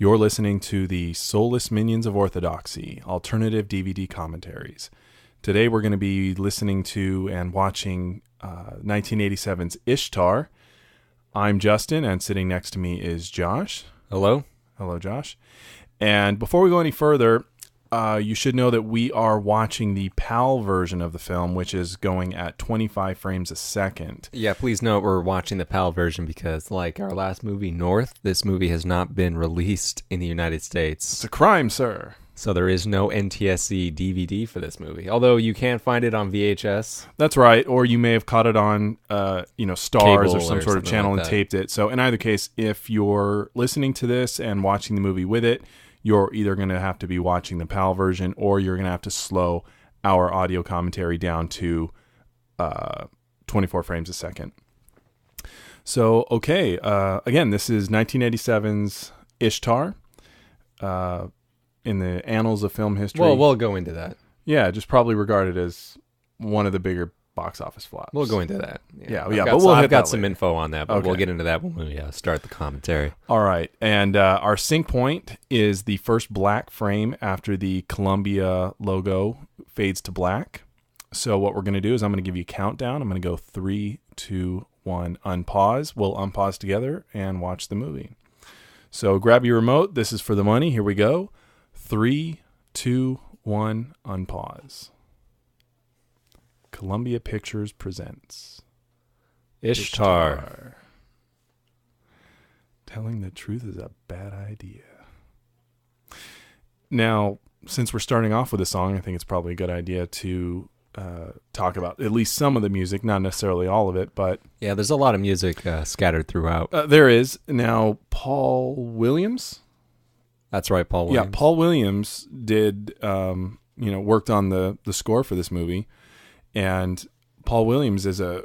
You're listening to the Soulless Minions of Orthodoxy, alternative DVD commentaries. Today we're going to be listening to and watching 1987's Ishtar. I'm Justin, and sitting next to me is Josh. Hello. Hello, Josh. And before we go any further, you should know that we are watching the PAL version of the film, which is going at 25 frames a second. Yeah, please note we're watching the PAL version because, like our last movie, North, this movie has not been released in the United States. It's a crime, sir. So there is no NTSC DVD for this movie, although you can find it on VHS. That's right, or you may have caught it on, Stars Cable or some sort of channel like and that. taped it. So in either case, if you're listening to this and watching the movie with it, you're either going to have to be watching the PAL version, or you're going to have to slow our audio commentary down to 24 frames a second. So, okay, again, this is 1987's Ishtar. In the annals of film history. Well, we'll go into that. Yeah, just probably regarded as one of the bigger box office flops. We'll go into that. I've got some info on that, but Okay. we'll get into that when we start the commentary. All right, and our sync point is the first black frame after the Columbia logo fades to black. So what we're going to do is I'm going to give you a countdown. I'm going to go 3, 2, 1, unpause. We'll unpause together and watch the movie. So grab your remote. This is for the money. Here we go. 3, 2, 1, unpause. Columbia Pictures presents Ishtar. Telling the truth is a bad idea. Now, since we're starting off with a song, I think it's probably a good idea to talk about at least some of the music, not necessarily all of it, but... Yeah, there's a lot of music scattered throughout. There is. Now, Paul Williams... That's right, Paul Williams. Yeah, Paul Williams did, worked on the score for this movie, and Paul Williams is a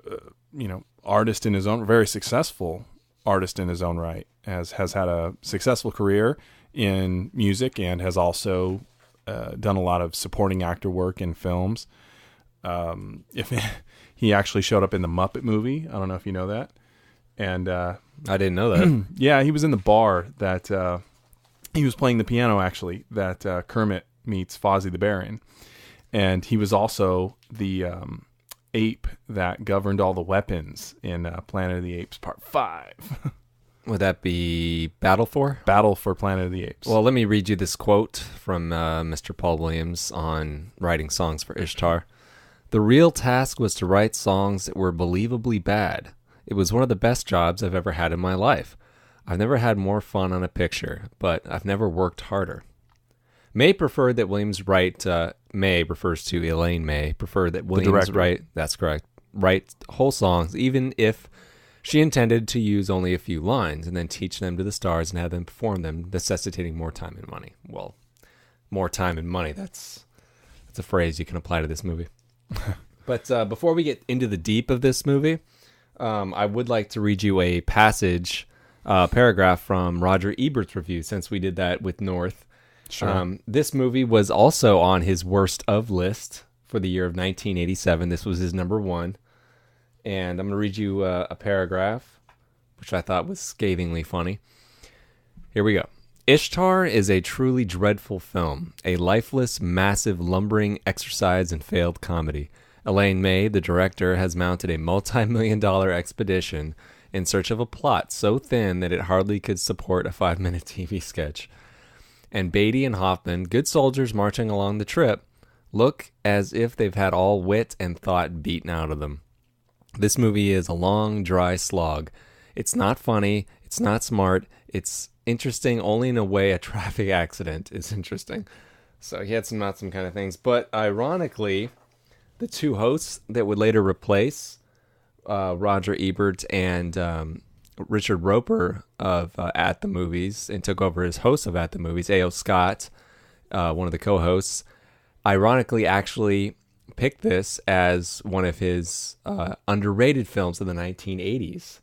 artist in his own, very successful artist in his own right, has had a successful career in music and has also done a lot of supporting actor work in films. He actually showed up in the Muppet movie. I don't know if you know that, and I didn't know that. yeah, he was in the bar that. He was playing the piano, actually, that Kermit meets Fozzie the Bear in. And he was also the ape that governed all the weapons in Planet of the Apes Part 5. Would that be Battle for? Battle for Planet of the Apes. Well, let me read you this quote from Mr. Paul Williams on writing songs for Ishtar. The real task was to write songs that were believably bad. It was one of the best jobs I've ever had in my life. I've never had more fun on a picture, but I've never worked harder. May preferred that Williams write, May refers to Elaine May, preferred that Williams write, that's correct, write whole songs, even if she intended to use only a few lines and then teach them to the stars and have them perform them, necessitating more time and money. Well, more time and money, that's a phrase you can apply to this movie. But before we get into the deep of this movie, I would like to read you a paragraph from Roger Ebert's review, since we did that with North. Sure. This movie was also on his worst of list for the year of 1987. This was his number 1. And I'm going to read you a paragraph, which I thought was scathingly funny. Here we go. Ishtar is a truly dreadful film, a lifeless, massive, lumbering exercise in failed comedy. Elaine May, the director, has mounted a multi-million-dollar expedition in search of a plot so thin that it hardly could support a 5-minute TV sketch. And Beaty and Hoffman, good soldiers marching along the trip, look as if they've had all wit and thought beaten out of them. This movie is a long, dry slog. It's not funny, it's not smart, it's interesting only in a way a traffic accident is interesting. So he had some kind of things. But ironically, the two hosts that would later replace Roger Ebert and Richard Roper of At the Movies and took over as host of At the Movies, A.O. Scott, one of the co-hosts, ironically actually picked this as one of his underrated films of the 1980s.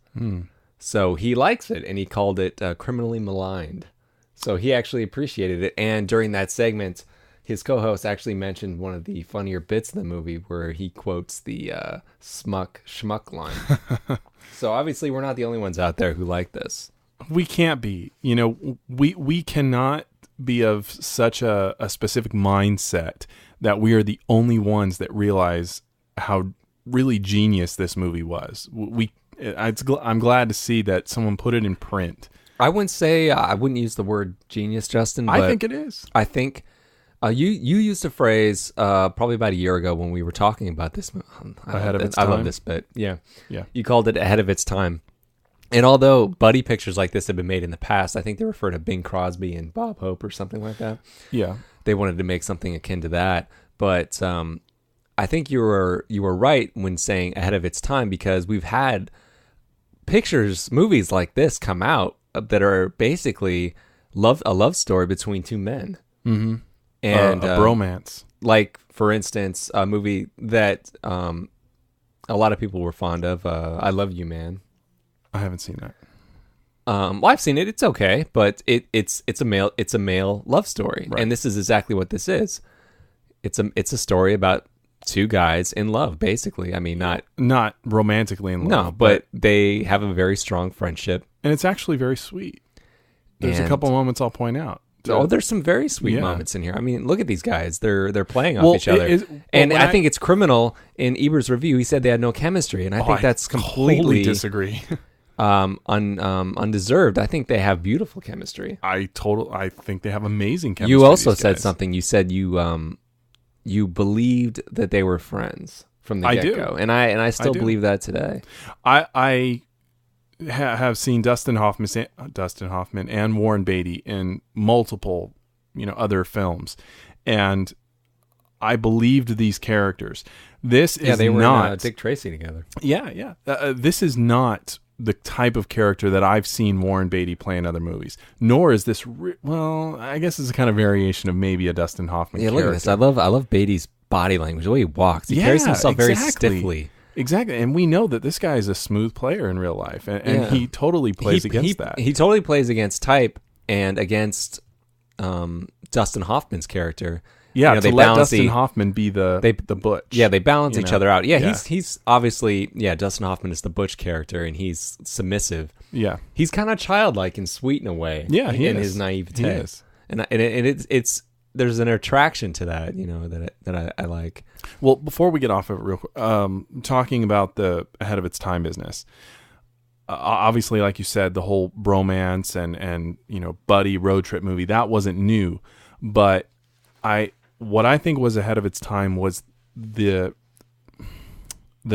So he likes it, and he called it criminally maligned. So he actually appreciated it, and during that segment, his co-host actually mentioned one of the funnier bits in the movie where he quotes the smuck schmuck line. So obviously we're not the only ones out there who like this. We can't be. You know, we cannot be of such a specific mindset that we are the only ones that realize how really genius this movie was. I'm glad to see that someone put it in print. I wouldn't use the word genius, Justin. But I think it is. I think you used a phrase probably about a year ago when we were talking about this. Ahead of its time. I love this bit. Yeah. Yeah. You called it ahead of its time. And although buddy pictures like this have been made in the past, I think they refer to Bing Crosby and Bob Hope or something like that. Yeah. They wanted to make something akin to that. But I think you were right when saying ahead of its time, because we've had movies like this come out that are basically a love story between two men. Mm-hmm. And a bromance. Like, for instance, a movie that a lot of people were fond of, I Love You, Man. I haven't seen that. Well, I've seen it. It's okay, but it's a male love story, right. And this is exactly what this is. It's a story about two guys in love, basically. I mean, not romantically in love. No, but they have a very strong friendship, and it's actually very sweet. There's a couple moments I'll point out. Oh, there's some very sweet moments in here. I mean, look at these guys. They're playing off each other. I think it's criminal. In Eber's review, he said they had no chemistry, and I think that's completely totally disagree. Undeserved. I think they have beautiful chemistry. I think they have amazing chemistry. You also said something. You said you believed that they were friends from the get-go, and I still believe that today. I have seen Dustin Hoffman and Warren Beatty in multiple, other films, and I believed these characters. They were in Dick Tracy together. Yeah. This is not the type of character that I've seen Warren Beatty play in other movies. Nor is this. I guess it's a kind of variation of maybe a Dustin Hoffman. Yeah, character. Look at this. I love Beatty's body language, the way he walks. He carries himself very stiffly. Exactly, and we know that this guy is a smooth player in real life, and he totally plays against that. He totally plays against type and against Dustin Hoffman's character. Yeah, to let Dustin Hoffman be the butch. Yeah, they balance each other out. Yeah, he's obviously, Dustin Hoffman is the butch character, and he's submissive. Yeah. He's kind of childlike and sweet in a way. Yeah, in his naivete. He is. And it's there's an attraction to that, that I like. Well, before we get off of it real quick, talking about the ahead of its time business, obviously, like you said, the whole bromance and buddy road trip movie, that wasn't new, but what I think was ahead of its time was the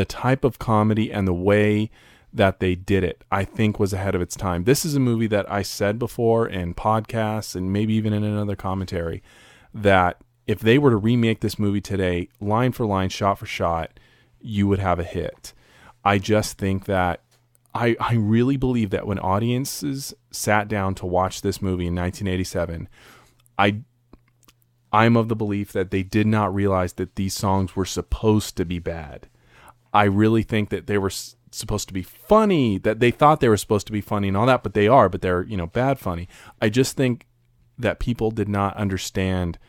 type of comedy and the way that they did it, I think was ahead of its time. This is a movie that I said before in podcasts and maybe even in another commentary that if they were to remake this movie today, line for line, shot for shot, you would have a hit. I just think that I really believe that when audiences sat down to watch this movie in 1987, I'm of the belief that they did not realize that these songs were supposed to be bad. I really think that they were supposed to be funny, that they thought they were supposed to be funny and all that, but they're, bad funny. I just think that people did not understand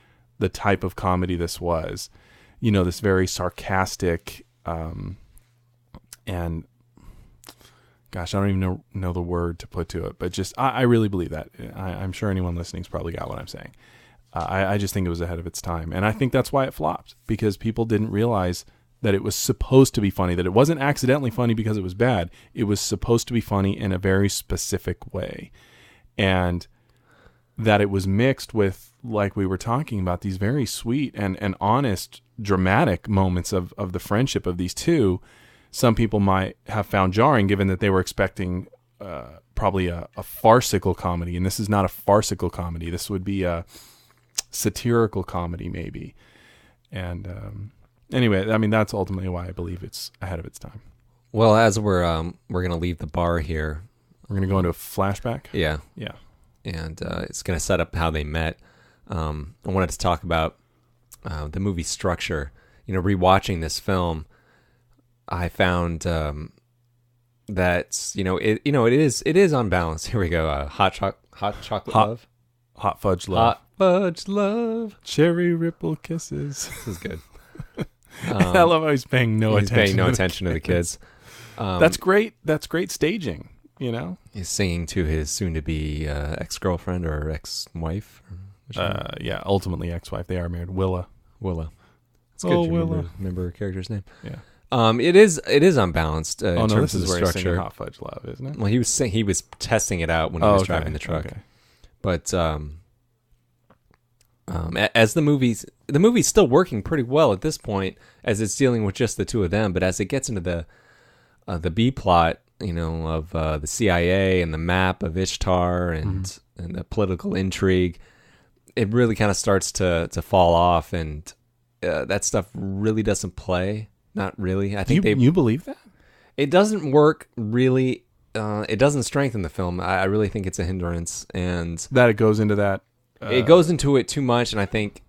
the type of comedy this was. This very sarcastic, and gosh, I don't even know the word to put to it, but just, I really believe that. I'm sure anyone listening's probably got what I'm saying. I just think it was ahead of its time. And I think that's why it flopped, because people didn't realize that it was supposed to be funny, that it wasn't accidentally funny because it was bad. It was supposed to be funny in a very specific way. And that it was mixed with, like we were talking about, these very sweet and honest, dramatic moments of the friendship of these two. Some people might have found jarring, given that they were expecting probably a farcical comedy. And this is not a farcical comedy. This would be a satirical comedy, maybe. And anyway, I mean, that's ultimately why I believe it's ahead of its time. Well, as we're going to leave the bar here, we're going to go into a flashback. Yeah. And it's going to set up how they met. I wanted to talk about the movie structure. Rewatching this film, I found that it is unbalanced. Here we go. Hot chocolate love, hot fudge love, hot fudge love, cherry ripple kisses. This is good. I love how he's paying no attention to the kids. That's That's great. That's great staging you know? He's singing to his soon-to-be ex-girlfriend or ex-wife. Yeah, ultimately ex-wife. They are married. Willow. It's good to remember her character's name. Yeah. It is unbalanced in terms this of is the where he's structure. singing Hot Fudge Love, isn't it? Well, he was testing it out when he was driving the truck. Okay. But as the movie's still working pretty well at this point, as it's dealing with just the two of them. But as it gets into the B plot, of the CIA and the map of Ishtar and the political intrigue, it really kind of starts to fall off, and that stuff really doesn't play. Not really. I think you believe that? It doesn't work really. It doesn't strengthen the film. I really think it's a hindrance, and that it goes into that. It goes into it too much, and I think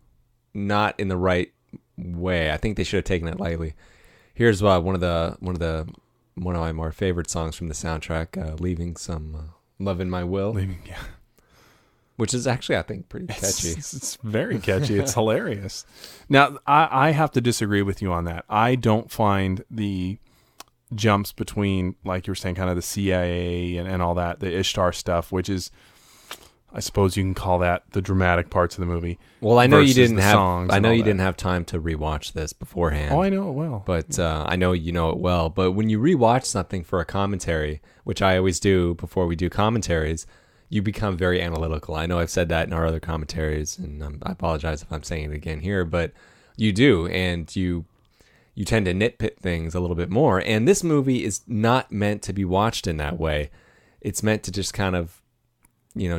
not in the right way. I think they should have taken it lightly. Here's one of my more favorite songs from the soundtrack, "Leaving Some Love in My Will," which is actually, I think, pretty catchy. It's very catchy. It's hilarious. Now, I have to disagree with you on that. I don't find the jumps between, like you were saying, kind of the CIA and all that, the Ishtar stuff, which is, I suppose you can call that the dramatic parts of the movie. Well, I know you didn't have time to rewatch this beforehand. Oh, I know it well. But I know you know it well. But when you rewatch something for a commentary, which I always do before we do commentaries, you become very analytical. I know I've said that in our other commentaries, and I apologize if I'm saying it again here, but you do, and you tend to nitpick things a little bit more. And this movie is not meant to be watched in that way. It's meant to just kind of,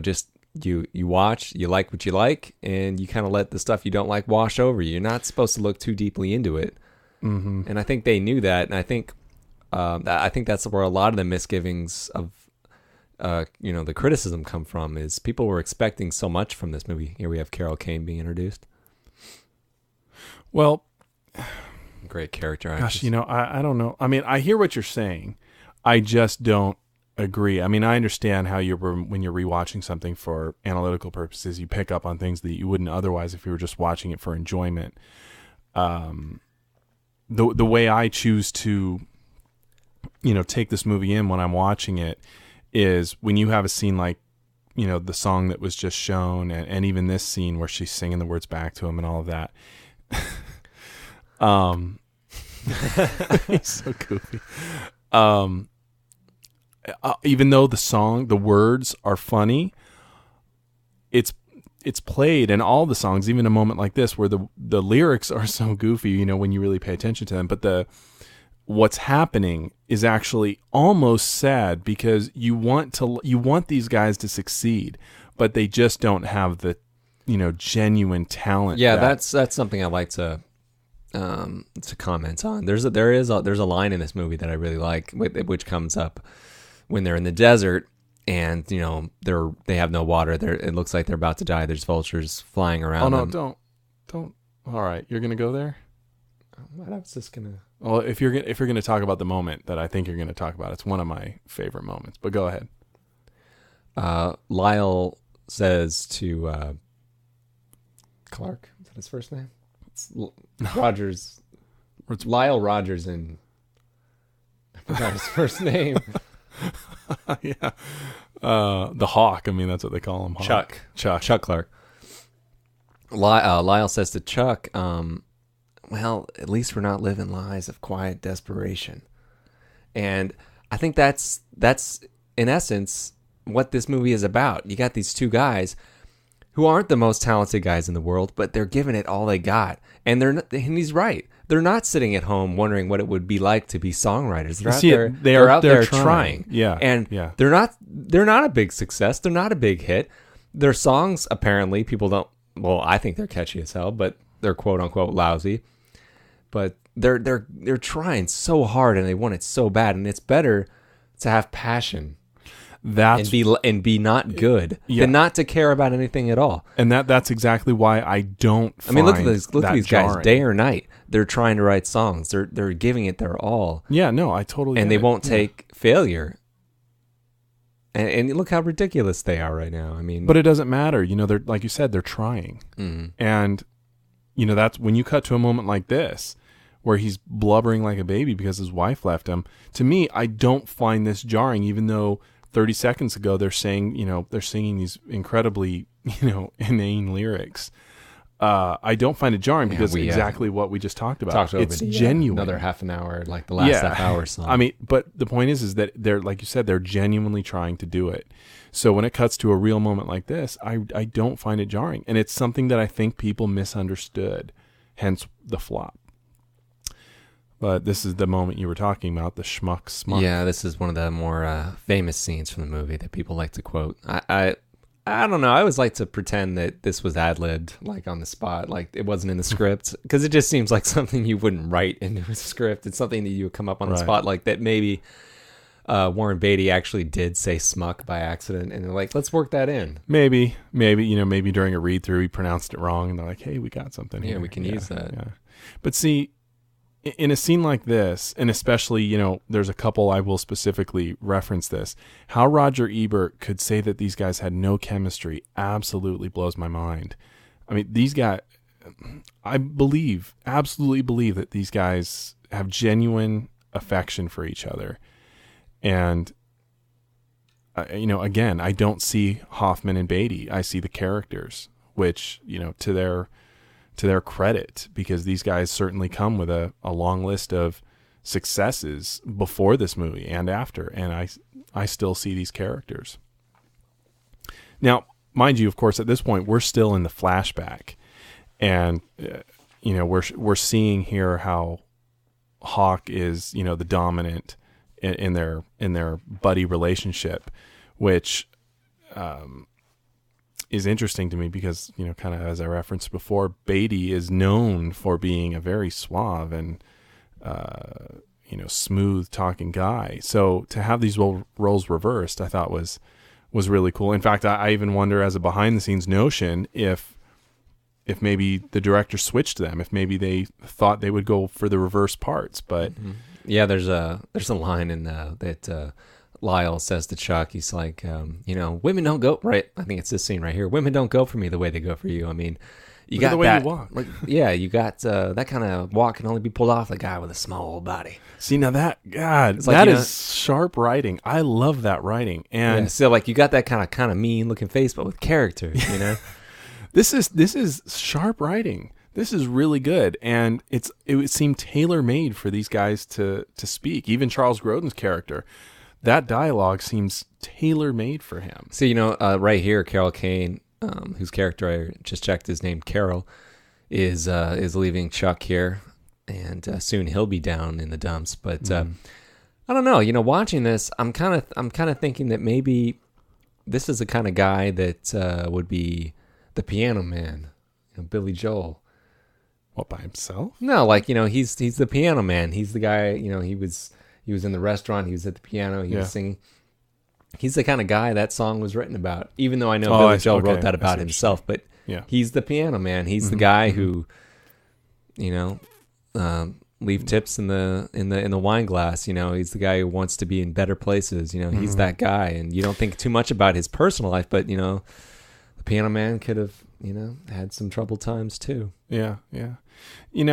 just you watch, you like what you like, and you kind of let the stuff you don't like wash over you. You're not supposed to look too deeply into it. Mm-hmm. And I think they knew that, and I think that's where a lot of the misgivings of the criticism come from, is people were expecting so much from this movie. Here we have Carol Kane being introduced. Well, great character actress. Gosh, I don't know. I mean, I hear what you're saying. I just don't agree. I mean, I understand how when you're rewatching something for analytical purposes, you pick up on things that you wouldn't otherwise if you were just watching it for enjoyment. The way I choose to, take this movie in when I'm watching it is when you have a scene like, the song that was just shown, and even this scene where she's singing the words back to him and all of that. He's so goofy. Even though the words are funny, it's played in all the songs, even a moment like this where the lyrics are so goofy, when you really pay attention to them. But what's happening is actually almost sad, because you want these guys to succeed, but they just don't have the genuine talent. Yeah, that's something I like to comment on. There's a line in this movie that I really like, which comes up when they're in the desert and they have no water. It looks like they're about to die. There's vultures flying around. Oh no, don't. All right, you're gonna go there. I was just gonna. Well, if you're gonna talk about the moment that I think you're gonna talk about, it's one of my favorite moments. But go ahead. Lyle says to Clark, is that his first name? It's Rogers. It's Lyle Rogers, and I forgot his first name. Yeah. The Hawk. I mean, that's what they call him. Hawk. Chuck Clark. Lyle says to Chuck, well, at least we're not living lives of quiet desperation. And I think that's in essence what this movie is about. You got these two guys who aren't the most talented guys in the world, but they're giving it all they got. And and he's right. They're not sitting at home wondering what it would be like to be songwriters. They're out there trying. Yeah. And they're not a big success. They're not a big hit. Their songs, apparently, people don't, well, I think they're catchy as hell, but they're quote unquote lousy. But they're trying so hard, and they want it so bad, and it's better to have passion and be not good than not to care about anything at all. And that's exactly why I don't. Look at these guys, day or night. They're trying to write songs. They're giving it their all. Yeah, no, I totally. And they won't take failure. And look how ridiculous they are right now. I mean, but it doesn't matter. They're, like you said, they're trying, and that's when you cut to a moment like this, where he's blubbering like a baby because his wife left him. To me, I don't find this jarring, even though 30 seconds ago they're saying, they're singing these incredibly, inane lyrics. I don't find it jarring because exactly what we just talked about. It's genuine. Another half an hour, like the last half hour song. I mean, but the point is that they're, like you said, they're genuinely trying to do it. So when it cuts to a real moment like this, I don't find it jarring. And it's something that I think people misunderstood, hence the flop. But this is the moment you were talking about, the schmuck smuck. Yeah, this is one of the more famous scenes from the movie that people like to quote. I don't know. I always like to pretend that this was ad-libbed, like on the spot, like it wasn't in the script, because it just seems like something you wouldn't write into a script. It's something that you would come up on the spot, like that maybe Warren Beatty actually did say smuck by accident, and they're like, let's work that in. Maybe during a read-through he pronounced it wrong, and they're like, hey, we got something here. Yeah, we can use that. Yeah. But see, in a scene like this, and especially, there's a couple I will specifically reference this, how Roger Ebert could say that these guys had no chemistry absolutely blows my mind. I mean, these guys, I absolutely believe that these guys have genuine affection for each other. And, again, I don't see Hoffman and Beaty. I see the characters, which, to their credit, because these guys certainly come with a long list of successes before this movie and after, and I still see these characters. Now, mind you, of course, at this point we're still in the flashback, and we're seeing here how Hawk is the dominant in their buddy relationship, which is interesting to me because, kind of as I referenced before, Beaty is known for being a very suave and, smooth talking guy. So to have these roles reversed, I thought was really cool. In fact, I even wonder, as a behind the scenes notion, if maybe the director switched them, if maybe they thought they would go for the reverse parts. But yeah, there's a line in that Lyle says to Chuck, he's like, women don't go, right? I think it's this scene right here. Women don't go for me the way they go for you. I mean, you got the way that. You walk. You got that kind of walk can only be pulled off a guy with a small old body. See, now that is sharp writing. I love that writing. And so you got that kind of mean looking face, but with character, This is sharp writing. This is really good, and it would seem tailor made for these guys to speak. Even Charles Grodin's character. That dialogue seems tailor-made for him. See, right here, Carol Kane, whose character I just checked his name, Carol, is leaving Chuck here, and soon he'll be down in the dumps. But I don't know. Watching this, I'm kind of thinking that maybe this is the kind of guy that would be the Piano Man, Billy Joel. What, by himself? No, he's the Piano Man. He's the guy. He was in the restaurant. He was at the piano. He was singing. He's the kind of guy that song was written about. Even though I know Billy Joel wrote that about himself, but he's the Piano Man. He's the guy who, leave tips in the wine glass. He's the guy who wants to be in better places. He's that guy, and you don't think too much about his personal life, but the Piano Man could have had some troubled times too. Yeah. He's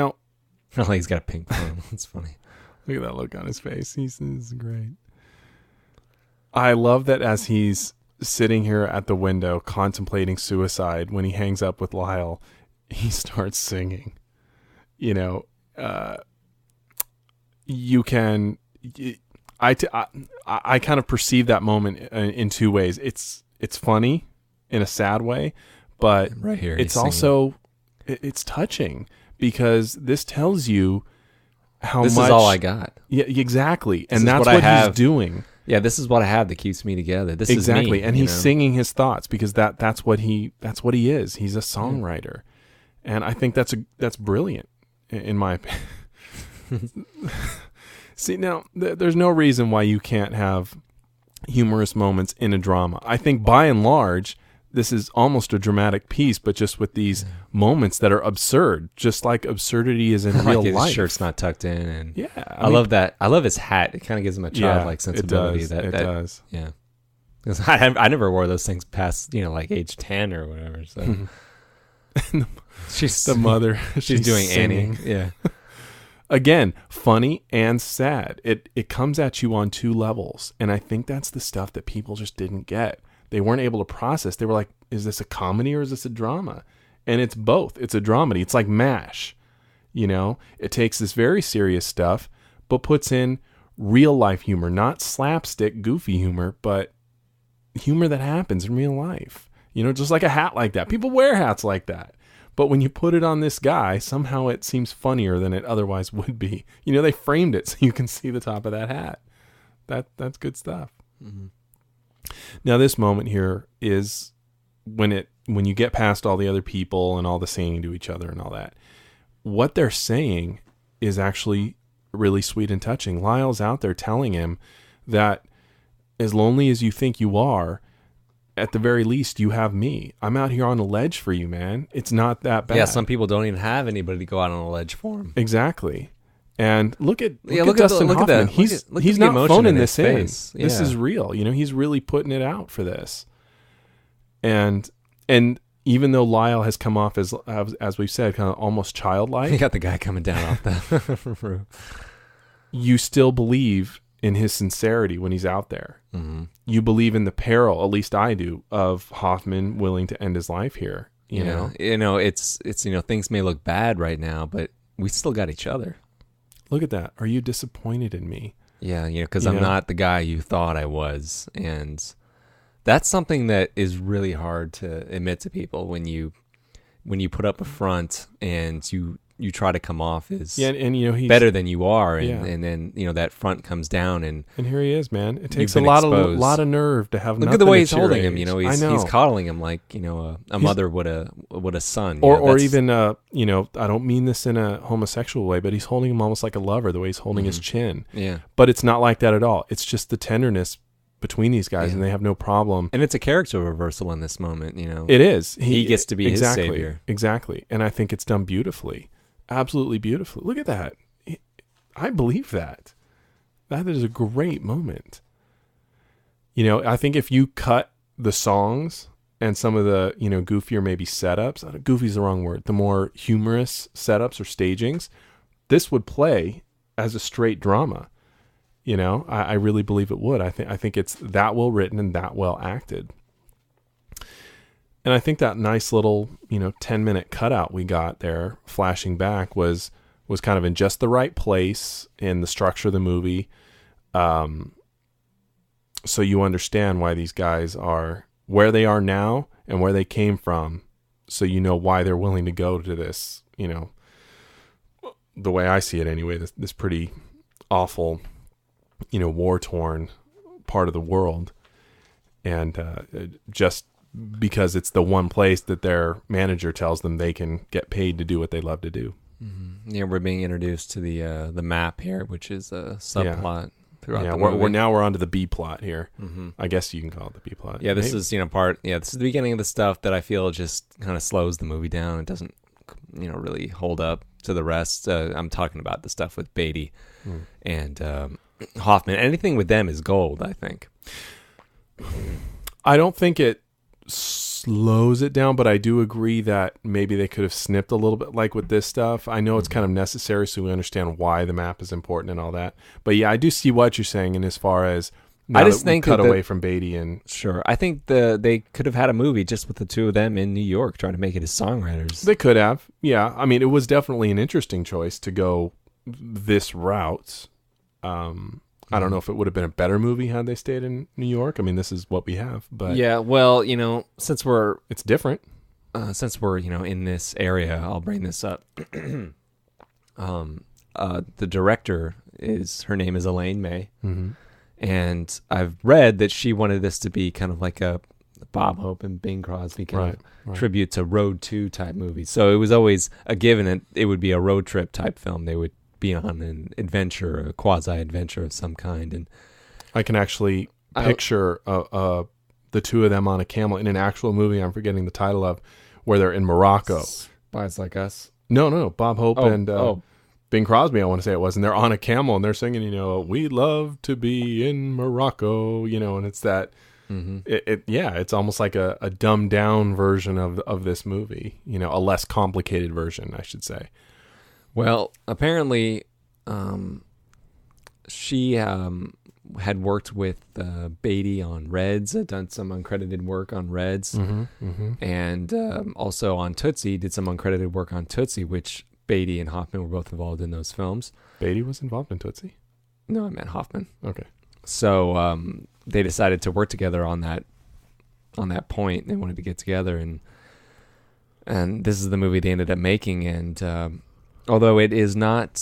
got a pink phone. It's funny. Look at that look on his face. This is great. I love that as he's sitting here at the window contemplating suicide, when he hangs up with Lyle, he starts singing. I kind of perceive that moment in two ways. It's funny in a sad way, but right here, it's also it's touching, because this tells you how this much is all I got. Yeah, exactly. And that's what he's doing. Yeah, this is what I have that keeps me together. This exactly. is me. And he's singing his thoughts, because that's what he is. He's a songwriter. And I think that's brilliant in my opinion. See, now there's no reason why you can't have humorous moments in a drama. I think by and large this is almost a dramatic piece, but just with these moments that are absurd, just like absurdity is in real his life. Shirt's not tucked in, and I love that. I love his hat. It kind of gives him a childlike sensibility. It does. Yeah. Because I never wore those things past age 10 or whatever. So she's the mother. She's doing singing. Annie. Yeah. Again, funny and sad. It comes at you on two levels. And I think that's the stuff that people just didn't get. They weren't able to process. They were like, is this a comedy or is this a drama? And it's both. It's a dramedy. It's like MASH. You know, it takes this very serious stuff, but puts in real life humor, not slapstick, goofy humor, but humor that happens in real life. You know, just like a hat like that. People wear hats like that. But when you put it on this guy, somehow it seems funnier than it otherwise would be. You know, they framed it so you can see the top of that hat. That's good stuff. Mm-hmm. Now, this moment here is when you get past all the other people and all the singing to each other and all that. What they're saying is actually really sweet and touching. Lyle's out there telling him that as lonely as you think you are, at the very least, you have me. I'm out here on a ledge for you, man. It's not that bad. Yeah, some people don't even have anybody to go out on a ledge for them. Exactly. And look at Dustin Hoffman. He's not phoning this in. Yeah. This is real. You know, he's really putting it out for this. And even though Lyle has come off as we've said, kind of almost childlike. You got the guy coming down off the roof. You still believe in his sincerity when he's out there. Mm-hmm. You believe in the peril, at least I do, of Hoffman willing to end his life here. You know, it's things may look bad right now, but we still got each other. Look at that. Are you disappointed in me? Yeah, because I'm not the guy you thought I was. And that's something that is really hard to admit to people when you put up a front and you try to come off as he's better than you are, and then that front comes down, and here he is, man. It takes a lot of nerve to have. Look at the way he's holding him. He's coddling him like a mother would a son, or even I don't mean this in a homosexual way, but he's holding him almost like a lover, the way he's holding his chin. Yeah, but it's not like that at all. It's just the tenderness between these guys, and they have no problem. And it's a character reversal in this moment. It is. He gets to be his savior. Exactly, and I think it's done beautifully. Absolutely beautiful. Look at that. I believe that. That is a great moment. I think if you cut the songs and some of the, goofier maybe setups, goofy's the wrong word, the more humorous setups or stagings, this would play as a straight drama. I really believe it would. I think it's that well written and that well acted. And I think that nice little, 10-minute cutout we got there, flashing back, was kind of in just the right place in the structure of the movie. So you understand why these guys are where they are now and where they came from. So you know why they're willing to go to this, the way I see it anyway, this pretty awful, war-torn part of the world. And just because it's the one place that their manager tells them they can get paid to do what they love to do. Mm-hmm. Yeah, we're being introduced to the map here, which is a subplot throughout the movie. We're on to the B plot here. Mm-hmm. I guess you can call it the B plot. Yeah, this is this is the beginning of the stuff that I feel just kind of slows the movie down. It doesn't really hold up to the rest. I'm talking about the stuff with Beaty and Hoffman. Anything with them is gold, I think. I don't think it slows it down, but I do agree that maybe they could have snipped a little bit, like with this stuff. I know it's kind of necessary so we understand why the map is important and all that. But yeah, I do see what you're saying, and as far as I just think cut away from Beaty and sure, I think they could have had a movie just with the two of them in New York trying to make it as songwriters. They could have, yeah. I mean, it was definitely an interesting choice to go this route. I don't know if it would have been a better movie had they stayed in New York. I mean, this is what we have, but yeah. Well, since it's different. Since we're in this area, I'll bring this up. The director her name is Elaine May, and I've read that she wanted this to be kind of like a Bob Hope and Bing Crosby kind of tribute to Road 2 type movie. So it was always a given that it would be a road trip type film. They would be on an adventure, a quasi-adventure of some kind. And I can actually picture the two of them on a camel in an actual movie I'm forgetting the title of, where they're in Morocco. Spies Like Us? No. Bob Hope and Bing Crosby, I want to say it was. And they're on a camel and they're singing, we love to be in Morocco, and it's that, it's almost like a dumbed down version of this movie, a less complicated version, I should say. Well, apparently she had worked with Beaty on Reds, had done some uncredited work on Reds, and also on Tootsie, did some uncredited work on Tootsie, which Beaty and Hoffman were both involved in those films. Beaty was involved in Tootsie? No, I meant Hoffman. Okay. So they decided to work together on that point. They wanted to get together, and this is the movie they ended up making. And although it is not,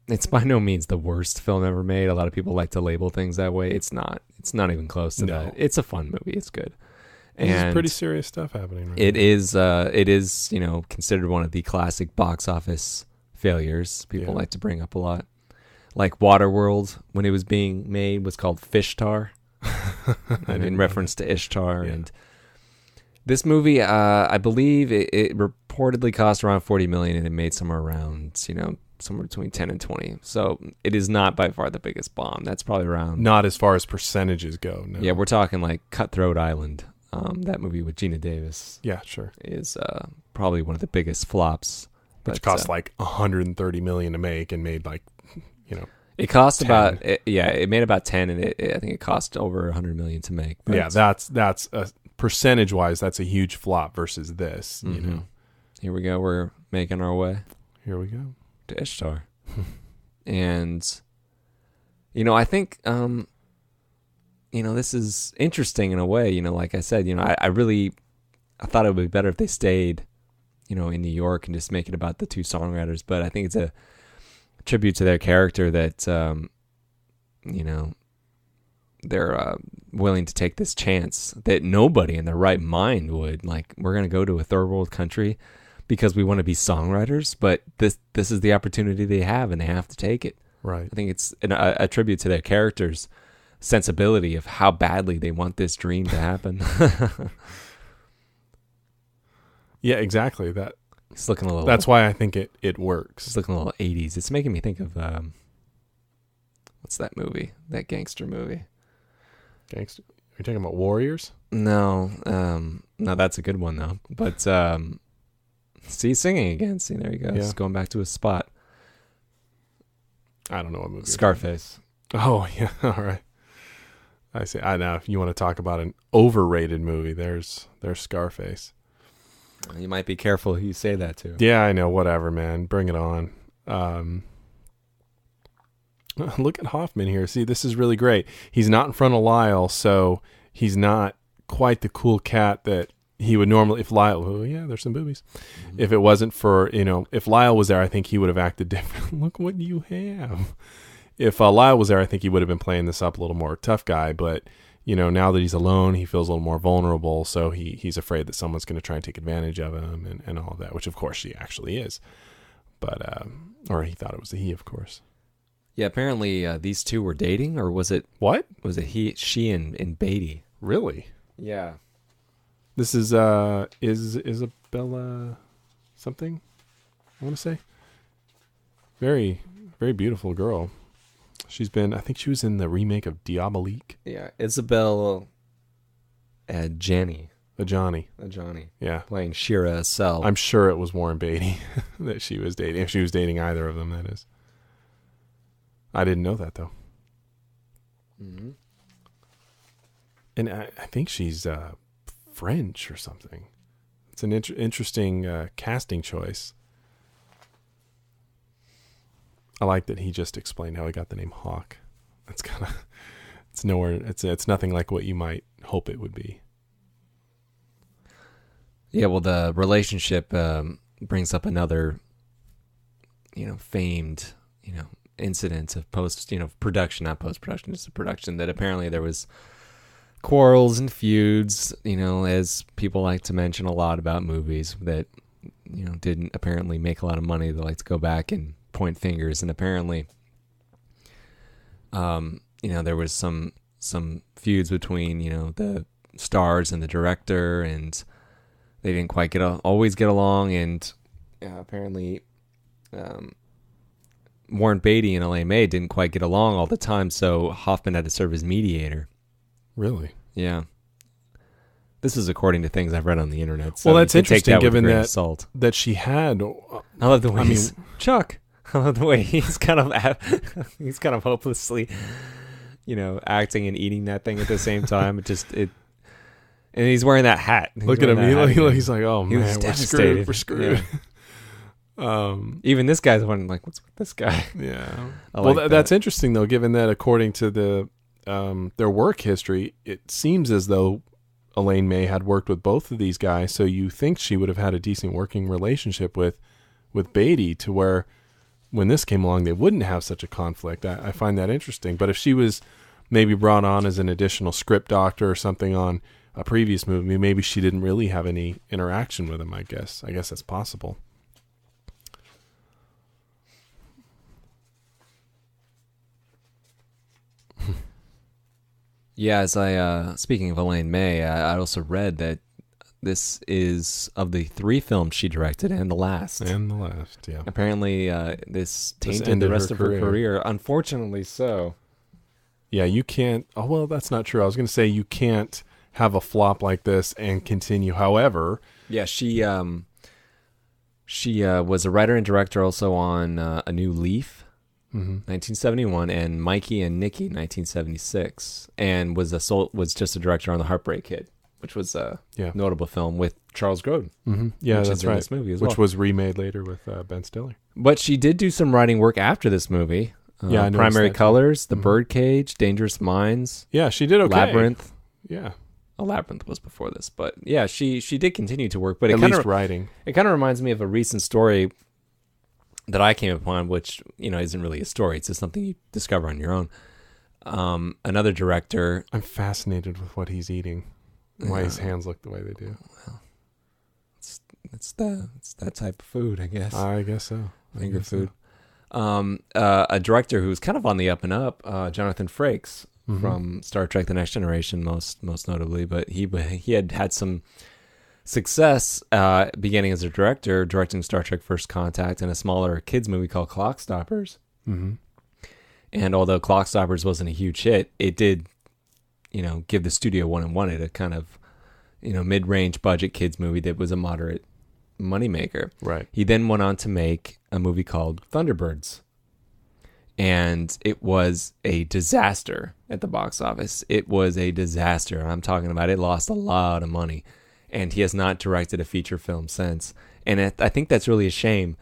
it's by no means the worst film ever made. A lot of people like to label things that way. It's not. It's not even close to that. It's a fun movie. It's good. There's pretty serious stuff happening right It is, considered one of the classic box office failures people like to bring up a lot. Like Waterworld, when it was being made, was called Fishtar, in reference to Ishtar. Yeah. And this movie, I believe, it reportedly cost around $40 million, and it made somewhere around, somewhere between 10 and 20. So it is not by far the biggest bomb. That's probably around. Not as far as percentages go. No. Yeah, we're talking like Cutthroat Island. That movie with Gina Davis. Yeah, sure. Is probably one of the biggest flops. Which cost like $130 million to make and made like, it cost 10. about it made about 10, and I think it cost over $100 million to make. But yeah, that's percentage wise, that's a huge flop versus this. Here we go. We're making our way. Here we go to Ishtar, and I think this is interesting in a way. Like I said, I thought it would be better if they stayed, in New York and just make it about the two songwriters. But I think it's a tribute to their character that, they're willing to take this chance that nobody in their right mind would. Like, we're going to go to a third world country because we want to be songwriters, but this is the opportunity they have, and they have to take it. Right. I think it's a tribute to their characters' sensibility of how badly they want this dream to happen. Yeah, exactly. It's looking a little. That's why I think it works. It's looking a little 80s. It's making me think of what's that movie? That gangster movie. Gangster? Are you talking about Warriors? No, that's a good one though. But see, singing again. See, there you go. It's going back to a spot. I don't know what movie. Scarface. Oh yeah, all right. I see. I know. If you want to talk about an overrated movie, there's Scarface. You might be careful who you say that to. Yeah, I know. Whatever, man. Bring it on. Look at Hoffman here. See, this is really great. He's not in front of Lyle, so he's not quite the cool cat that he would normally. If Lyle, there's some boobies. Mm-hmm. If it wasn't for, if Lyle was there, I think he would have acted different. Look what you have. If Lyle was there, I think he would have been playing this up a little more tough guy, but now that he's alone, he feels a little more vulnerable, so he's afraid that someone's going to try and take advantage of him and all of that, which of course she actually is. But, or he thought it was a he, of course. Yeah, apparently these two were dating, or was it... What? Was it she and Beaty? Really? Yeah. This is Isabella something, I want to say. Very, very beautiful girl. I think she was in the remake of Diabolique. Yeah, Isabel Adjani. Ajani. Yeah. Playing Shira Cell. I'm sure it was Warren Beatty that she was dating. If she was dating either of them, that is. I didn't know that, though. Mm-hmm. And I think she's French or something. It's an interesting casting choice. I like that he just explained how he got the name Hawk. That's kind of, it's nowhere, it's nothing like what you might hope it would be. Yeah, well, the relationship brings up another, famed, incident of production, not post-production, just a production, that apparently there was quarrels and feuds, as people like to mention a lot about movies that, didn't apparently make a lot of money. They like to go back and point fingers, and apparently there was some feuds between the stars and the director, and they didn't quite always get along, and apparently Warren Beatty and Elaine May didn't quite get along all the time, so Hoffman had to serve as mediator. Really? Yeah. This is according to things I've read on the internet. So well, that's interesting, given that that she had. I love the way Chuck. The way he's kind of he's kind of hopelessly, acting and eating that thing at the same time. And he's wearing that hat. Look at him. He's like, oh man, we're screwed. We're screwed. Yeah. Even this guy's wondering, like, what's with this guy? Yeah. That's interesting though, given that according to the their work history, it seems as though Elaine May had worked with both of these guys, so you think she would have had a decent working relationship with Beaty, to where when this came along, they wouldn't have such a conflict. I find that interesting. But if she was maybe brought on as an additional script doctor or something on a previous movie, maybe she didn't really have any interaction with him, I guess. I guess that's possible. Yeah, as speaking of Elaine May, I also read that this is of the 3 films she directed and the last. Yeah. Apparently, this tainted the rest of her career. Unfortunately so. Yeah, you can't... Oh, well, that's not true. I was going to say you can't have a flop like this and continue. However... Yeah, she was a writer and director also on A New Leaf, 1971, and Mikey and Nikki, 1976, and was just a director on The Heartbreak Kid, which was a notable film with Charles Grodin. Mm-hmm. Yeah, which that's is in right. this movie as which was remade later with Ben Stiller. But she did do some writing work after this movie. I Primary that Colors, The Birdcage, Dangerous Minds. Yeah, she did okay. Labyrinth. Yeah. Labyrinth was before this, but yeah, she did continue to work. But at least writing. It kind of reminds me of a recent story that I came upon, which isn't really a story; it's just something you discover on your own. Another director. I'm fascinated with what he's eating, why his hands look the way they do. Well, it's that type of food, I guess. I guess so. Finger food. So. A director who's kind of on the up and up, Jonathan Frakes. From Star Trek: The Next Generation, most notably, but he had some success beginning as a director, directing Star Trek: First Contact and a smaller kids movie called Clock Stoppers. And although Clock Stoppers wasn't a huge hit, it did, give the studio what it wanted, a kind of, mid-range budget kids movie that was a moderate moneymaker. Right. He then went on to make a movie called Thunderbirds. And it was a disaster at the box office. It was a disaster. I'm talking about it lost a lot of money. And he has not directed a feature film since. And I think that's really a shame,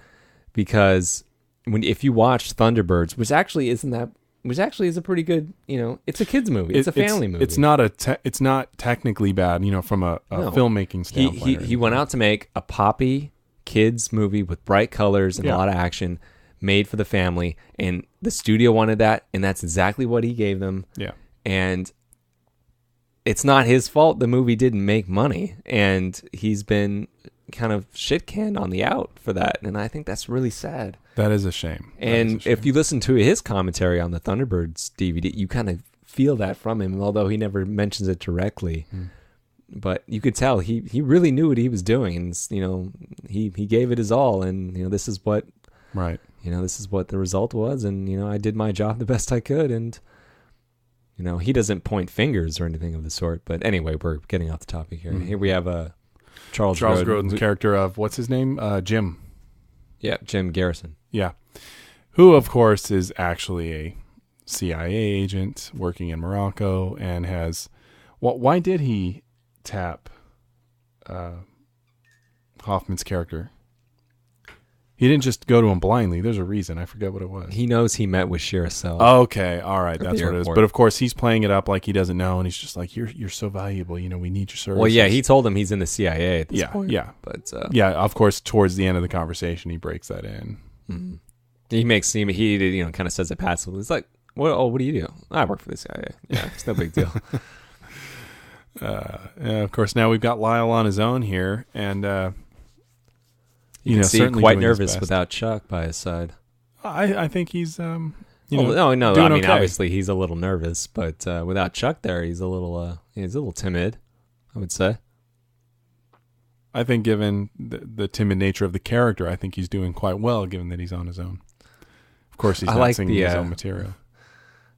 because if you watch Thunderbirds, which actually is a pretty good, it's a kids movie. It's a family movie. It's not technically bad, from a filmmaking standpoint. He went out to make a poppy kids movie with bright colors and a lot of action, made for the family, and the studio wanted that, and that's exactly what he gave them. Yeah. And it's not his fault the movie didn't make money, and he's been kind of shit-canned on the out for that, and I think that's really sad. That is a shame. And if you listen to his commentary on the Thunderbirds DVD, you kind of feel that from him, although he never mentions it directly. But you could tell he really knew what he was doing, and he gave it his all, and this is what... Right. This is what the result was, and, I did my job the best I could, and, he doesn't point fingers or anything of the sort. But anyway, we're getting off the topic here. Here we have Charles Grodin's character of, what's his name? Jim. Yeah, Jim Garrison. Yeah. Who, of course, is actually a CIA agent working in Morocco and has... Well, why did he tap Hoffman's character? He didn't just go to him blindly. There's a reason. I forget what it was. He knows he met with Shira Cell. Okay, all right, that's what it is. But of course, he's playing it up like he doesn't know, and he's just like, "You're so valuable. We need your services." Well, yeah, he told him he's in the CIA at this point. Yeah, but of course, towards the end of the conversation, he breaks that in. Mm-hmm. He makes he kind of says it passively. It's like, what do you do? I work for the CIA. Yeah, it's no big deal. Of course, now we've got Lyle on his own here, and. You can see quite nervous without Chuck by his side. I think he's, no. I mean, okay. Obviously he's a little nervous, but without Chuck there, he's a little timid, I would say. I think, given the timid nature of the character, I think he's doing quite well, given that he's on his own. Of course, he's not singing his own material.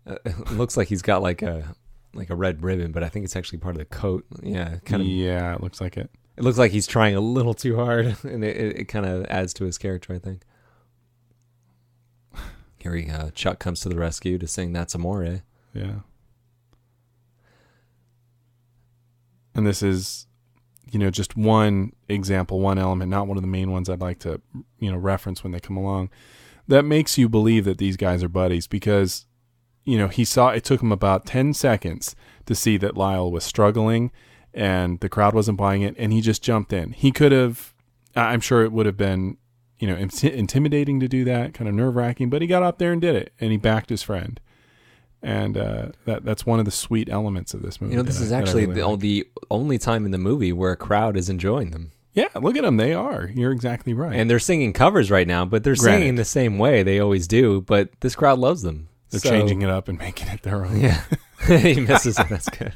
It looks like he's got like a red ribbon, but I think it's actually part of the coat. Yeah, Yeah, it looks like it. It looks like he's trying a little too hard, and it kind of adds to his character, I think. Here Chuck comes to the rescue to sing That's Amore. Yeah. And this is, just one example, one element, not one of the main ones I'd like to, reference when they come along, that makes you believe that these guys are buddies because, it took him about 10 seconds to see that Lyle was struggling and the crowd wasn't buying it, and he just jumped in. He could have, I'm sure it would have been, intimidating to do that, kind of nerve-wracking, but he got up there and did it, and he backed his friend. And that's one of the sweet elements of this movie. This is actually the only time in the movie where a crowd is enjoying them. Yeah, look at them. They are. You're exactly right. And they're singing covers right now, but they're singing the same way they always do, but this crowd loves them. They're changing it up and making it their own. Yeah. He misses it. That's good.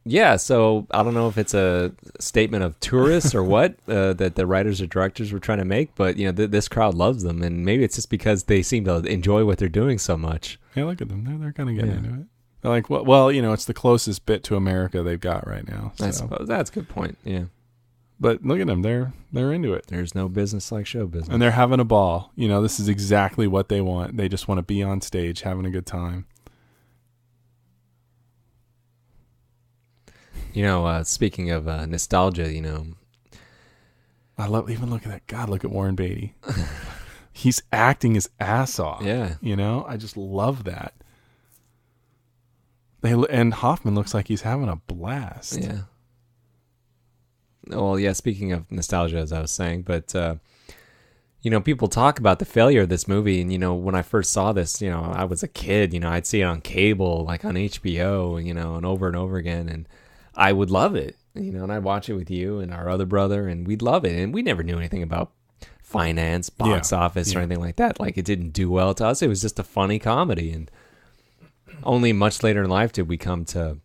Yeah, so I don't know if it's a statement of tourists or what that the writers or directors were trying to make, but this crowd loves them, and maybe it's just because they seem to enjoy what they're doing so much. Yeah, look at them; they're kind of getting into it. They're like, well, it's the closest bit to America they've got right now. So. I suppose that's a good point. Yeah, but look at them; they're into it. There's no business like show business, and they're having a ball. This is exactly what they want. They just want to be on stage, having a good time. Speaking of nostalgia, I love, even look at that. God, look at Warren Beatty. He's acting his ass off. Yeah. I just love that. And Hoffman looks like he's having a blast. Yeah. Well, yeah, speaking of nostalgia, as I was saying, but, people talk about the failure of this movie. And, when I first saw this, I was a kid, I'd see it on cable, like on HBO, and over again. And I would love it, and I'd watch it with you and our other brother, and we'd love it. And we never knew anything about finance, box office, or anything like that. Like, it didn't do well to us. It was just a funny comedy. And only much later in life did we come to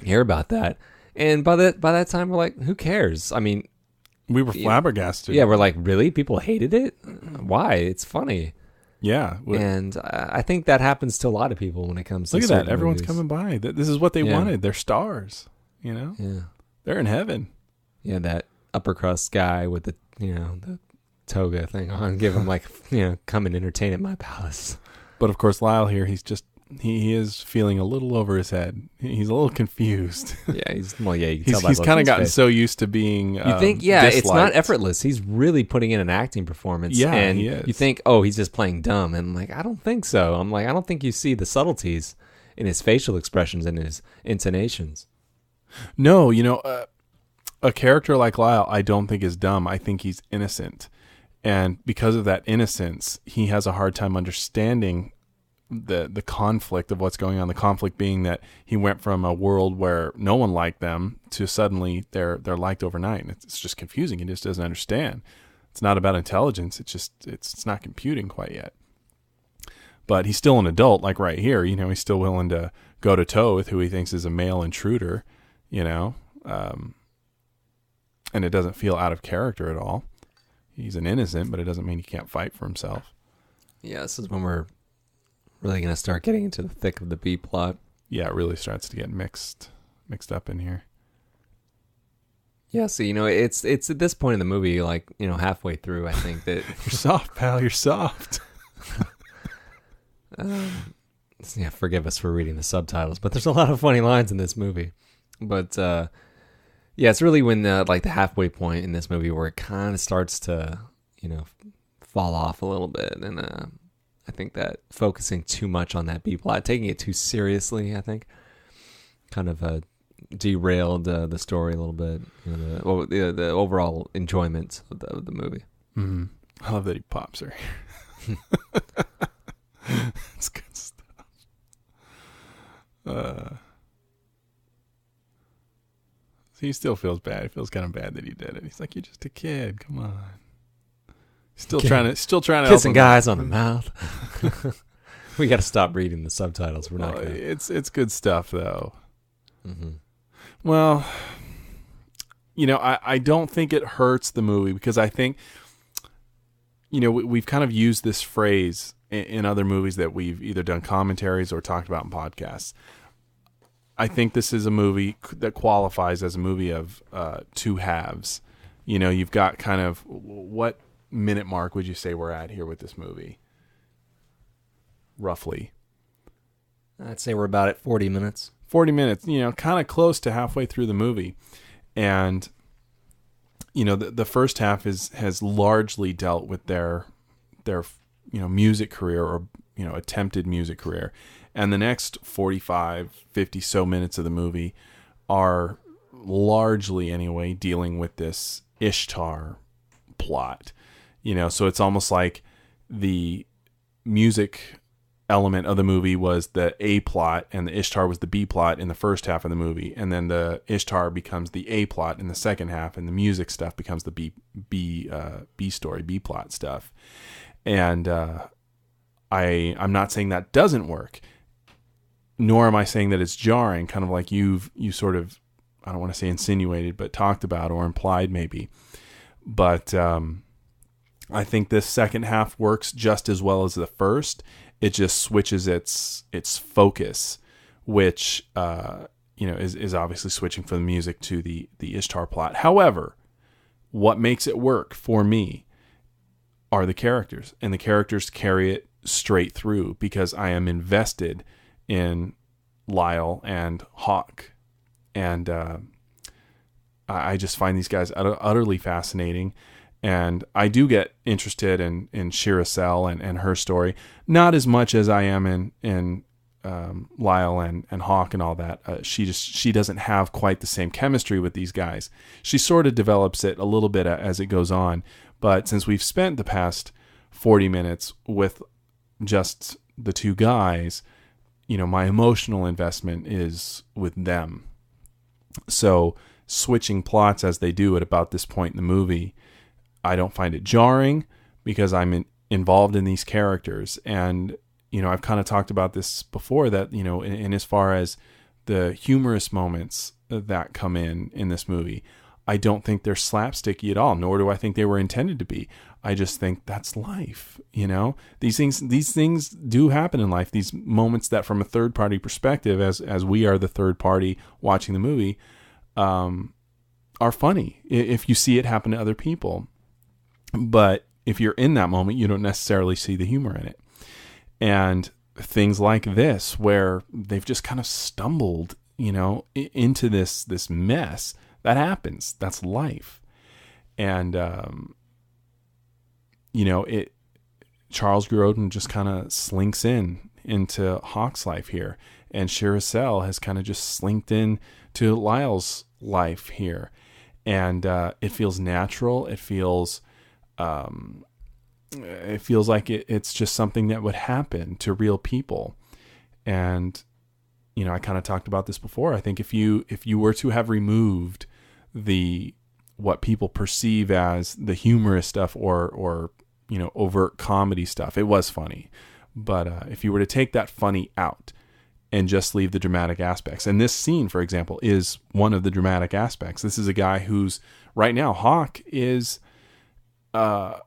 hear about that. And by that time, we're like, who cares? I mean, we were flabbergasted. Yeah, we're like, really? People hated it? Why? It's funny. Yeah. And I think that happens to a lot of people when it comes to look at that. Everyone's movies. coming by. This is what they wanted. They're stars. Yeah. They're in heaven. Yeah, that upper crust guy with the the toga thing on, give him like come and entertain at my palace. But of course, Lyle here, he's just he is feeling a little over his head. He's a little confused. Yeah, you can tell by he's kind of gotten so used to being. You think, disliked. It's not effortless. He's really putting in an acting performance. Yeah, and he is. You think, oh, he's just playing dumb, and I'm like, I don't think so. I'm like, I don't think you see the subtleties in his facial expressions and his intonations. No, a character like Lyle, I don't think is dumb. I think he's innocent. And because of that innocence, he has a hard time understanding the conflict of what's going on. The conflict being that he went from a world where no one liked them to suddenly they're liked overnight. And it's just confusing. He just doesn't understand. It's not about intelligence. It's not computing quite yet. But he's still an adult, like right here. He's still willing to go to toe with who he thinks is a male intruder. And it doesn't feel out of character at all. He's an innocent, but it doesn't mean he can't fight for himself. Yeah, this is when we're really going to start getting into the thick of the B plot. Yeah, it really starts to get mixed up in here. Yeah, so it's at this point in the movie, like halfway through, I think that you're soft, pal. You're soft. Yeah, forgive us for reading the subtitles, but there's a lot of funny lines in this movie. But yeah, it's really when like the halfway point in this movie where it kind of starts to fall off a little bit, and I think that focusing too much on that B plot, taking it too seriously, I think, kind of derailed the story a little bit. The overall enjoyment of the movie. Mm-hmm. I love that he pops her. It's good stuff. He still feels bad. He feels kind of bad that he did it. He's like, "You're just a kid. Come on." Still trying to kissing guys on the mouth. We got to stop reading the subtitles. We're not gonna. It's good stuff though. Mm-hmm. Well, I don't think it hurts the movie because I think we've kind of used this phrase in other movies that we've either done commentaries or talked about in podcasts. I think this is a movie that qualifies as a movie of two halves. You've got kind of what minute mark would you say we're at here with this movie? Roughly. I'd say we're about at 40 minutes. 40 minutes, kind of close to halfway through the movie. And, the first half has largely dealt with their music career or, attempted music career. And the next 45, 50 so minutes of the movie are largely, anyway, dealing with this Ishtar plot. So it's almost like the music element of the movie was the A plot and the Ishtar was the B plot in the first half of the movie, and then the Ishtar becomes the A plot in the second half, and the music stuff becomes the B story, B plot stuff. And I'm not saying that doesn't work, nor am I saying that it's jarring, kind of like you sort of, I don't want to say insinuated, but talked about or implied maybe. But I think this second half works just as well as the first. It just switches its focus, which is obviously switching from the music to the Ishtar plot. However, what makes it work for me are the characters, and the characters carry it straight through because I am invested in Lyle and Hawk, and I just find these guys utterly fascinating. And I do get interested in Shirasel and her story, not as much as I am in Lyle and Hawk and all that. She doesn't have quite the same chemistry with these guys. She sort of develops it a little bit as it goes on. But since we've spent the past 40 minutes with just the two guys, my emotional investment is with them. So switching plots as they do at about this point in the movie, I don't find it jarring because I'm involved in these characters. And, I've kind of talked about this before that, in as far as the humorous moments that come in this movie, I don't think they're slapsticky at all, nor do I think they were intended to be. I just think that's life. These things do happen in life. These moments that from a third party perspective, as we are the third party watching the movie, are funny if you see it happen to other people. But if you're in that moment, you don't necessarily see the humor in it. And things like this, where they've just kind of stumbled, into this mess, that happens. That's life. And, Charles Grodin just kind of slinks into Hawk's life here. And Shirasel has kind of just slinked in to Lyle's life here. And it feels natural. It feels like it's just something that would happen to real people. And, I kind of talked about this before. I think if you were to have removed what people perceive as the humorous stuff or overt comedy stuff, it was funny. But if you were to take that funny out and just leave the dramatic aspects, and this scene, for example, is one of the dramatic aspects. This is a guy who's right now, Hawk is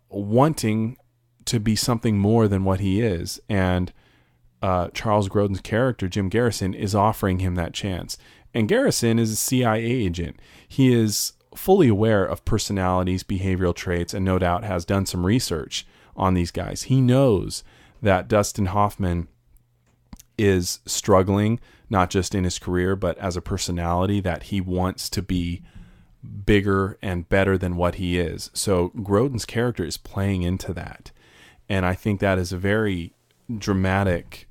wanting to be something more than what he is. And Charles Grodin's character, Jim Garrison, is offering him that chance. And Garrison is a CIA agent. He is fully aware of personalities, behavioral traits, and no doubt has done some research on these guys. He knows that Dustin Hoffman is struggling, not just in his career, but as a personality, that he wants to be bigger and better than what he is. So Grodin's character is playing into that. And I think that is a very dramatic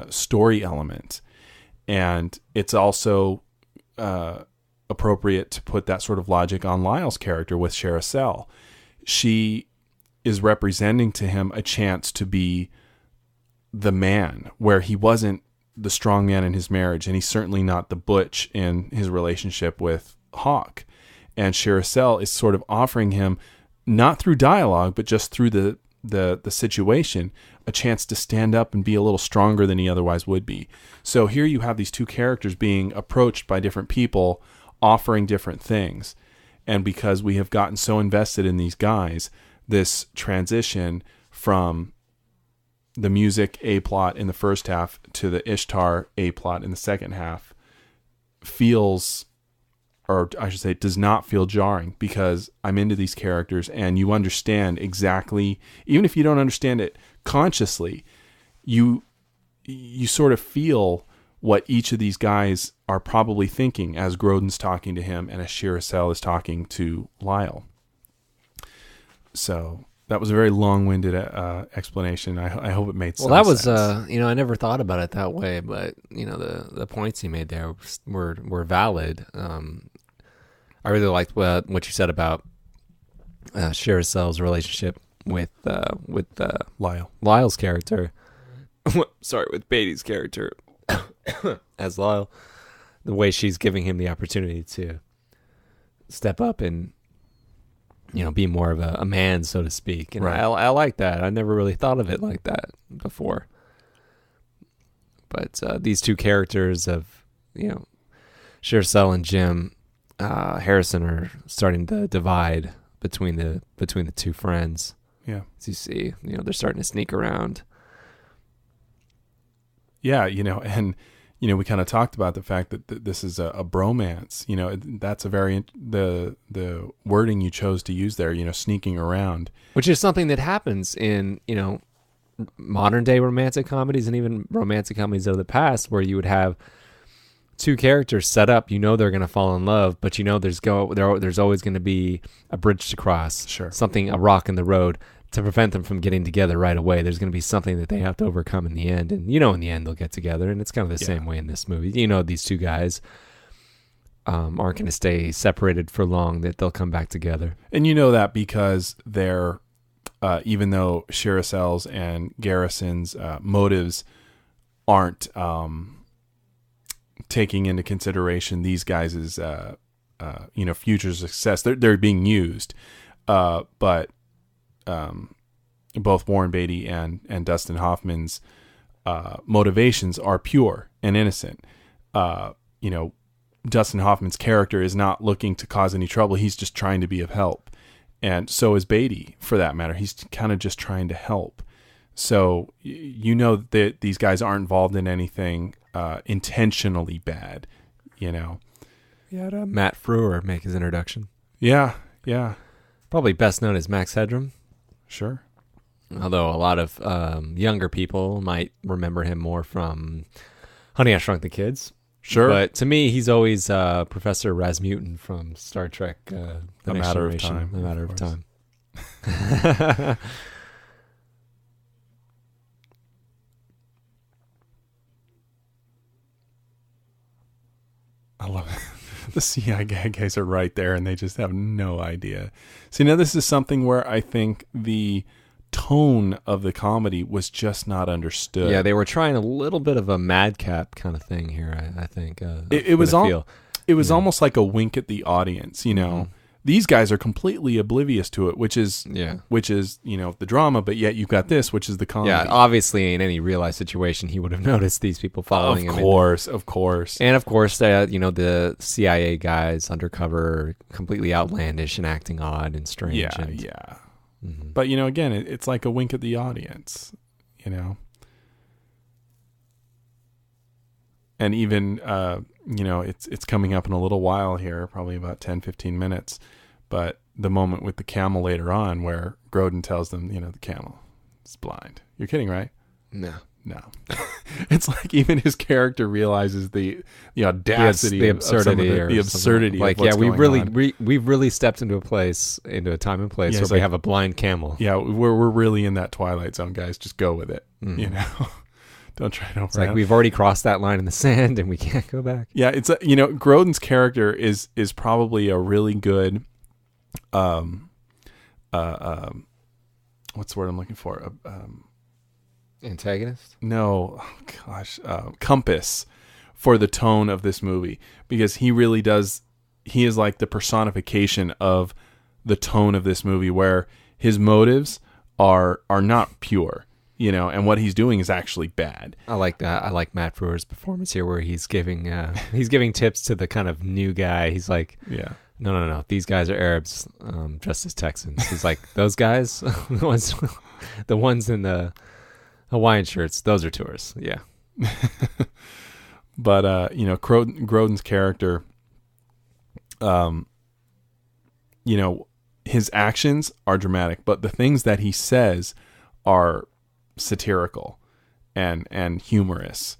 story element. And it's also appropriate to put that sort of logic on Lyle's character with Shirasel. She is representing to him a chance to be the man, where he wasn't the strong man in his marriage, and he's certainly not the butch in his relationship with Hawk. And Shirasel is sort of offering him, not through dialogue, but just through the situation, a chance to stand up and be a little stronger than he otherwise would be. So here you have these two characters being approached by different people, offering different things. And because we have gotten so invested in these guys, this transition from the music A plot in the first half to the Ishtar A plot in the second half feels or I should say, it does not feel jarring, because I'm into these characters, and you understand exactly, even if you don't understand it consciously, you sort of feel what each of these guys are probably thinking as Grodin's talking to him and as Shirasel is talking to Lyle. So that was a very long-winded explanation. I hope it made sense. Well, that was, I never thought about it that way, but, the points he made there were valid. I really liked what you said about Shirasel's relationship with Lyle's character. Sorry, with Beatty's character as Lyle. The way she's giving him the opportunity to step up and be more of a man, so to speak. And right. I like that. I never really thought of it like that before. But these two characters of, Shirasel and Jim Harrison are starting to divide between the two friends. Yeah. As you see, they're starting to sneak around. Yeah, and we kind of talked about the fact that this is a bromance. That's a very the wording you chose to use there. Sneaking around, which is something that happens in modern day romantic comedies and even romantic comedies of the past, where you would have two characters set up. They're going to fall in love, but there's always going to be a bridge to cross. Sure, a rock in the road to prevent them from getting together right away. There's going to be something that they have to overcome in the end, and in the end they'll get together. And it's kind of the same way in this movie. These two guys aren't going to stay separated for long; that they'll come back together. And that because they're even though Shirasel's and Garrison's motives aren't taking into consideration these guys' future success, they're being used, but both Warren Beatty and Dustin Hoffman's motivations are pure and innocent. Dustin Hoffman's character is not looking to cause any trouble. He's just trying to be of help. And so is Beatty, for that matter. He's kind of just trying to help. So that these guys aren't involved in anything intentionally bad, Yeah, Matt Frewer make his introduction. Yeah. Probably best known as Max Headroom. Sure. Although a lot of younger people might remember him more from Honey, I Shrunk the Kids. Sure. But to me, he's always Professor Rasmutin from Star Trek, The Next Generation. A Matter of Time. I love it. The CIA guys are right there, and they just have no idea. See, now this is something where I think the tone of the comedy was just not understood. Yeah, they were trying a little bit of a madcap kind of thing here, I think. It was almost like a wink at the audience, Mm-hmm. These guys are completely oblivious to it, which is the drama, but yet you've got this, which is the comedy. Yeah, obviously in any real life situation, he would have noticed these people following him. Of course. And of course, the CIA guys undercover, completely outlandish and acting odd and strange. Yeah. Mm-hmm. But, again, it's like a wink at the audience, And even, it's coming up in a little while here, probably about 10, 15 minutes. But the moment with the camel later on where Grodin tells them, the camel is blind. You're kidding, right? No. It's like even his character realizes the audacity, the absurdity, the absurdity. Like, of what's going on. we've really stepped into a time and place where we have a blind camel. Yeah, we're really in that Twilight Zone, guys. Just go with it. Mm. Don't try to. It's like we've already crossed that line in the sand and we can't go back. Yeah, it's Grodin's character is probably a really good, what's the word I'm looking for? Antagonist? No, compass for the tone of this movie, because he really does. He is like the personification of the tone of this movie, where his motives are not pure. And what he's doing is actually bad. I like that. I like Matt Frewer's performance here, where he's giving tips to the kind of new guy. He's like, no. These guys are Arabs, just as Texans. He's like, those guys, the ones in the Hawaiian shirts, those are tourists. Yeah. But Grodin's character you know, his actions are dramatic, but the things that he says are satirical and humorous.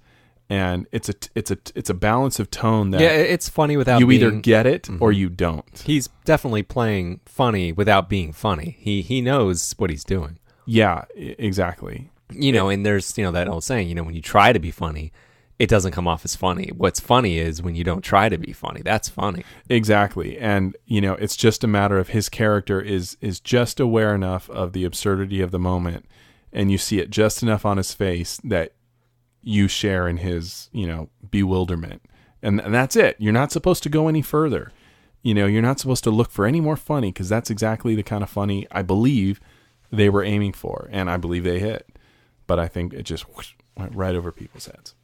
And it's a balance of tone that it's funny without you being, either get it or you don't. He's definitely playing funny without being funny. He knows what he's doing. Yeah, exactly. You know, and there's, that old saying, when you try to be funny, it doesn't come off as funny. What's funny is when you don't try to be funny. That's funny. Exactly. And, it's just a matter of his character is just aware enough of the absurdity of the moment, and you see it just enough on his face that you share in his, bewilderment. And that's it. You're not supposed to go any further. You're not supposed to look for any more funny, because that's exactly the kind of funny I believe they were aiming for, and I believe they hit. But I think it just went right over people's heads.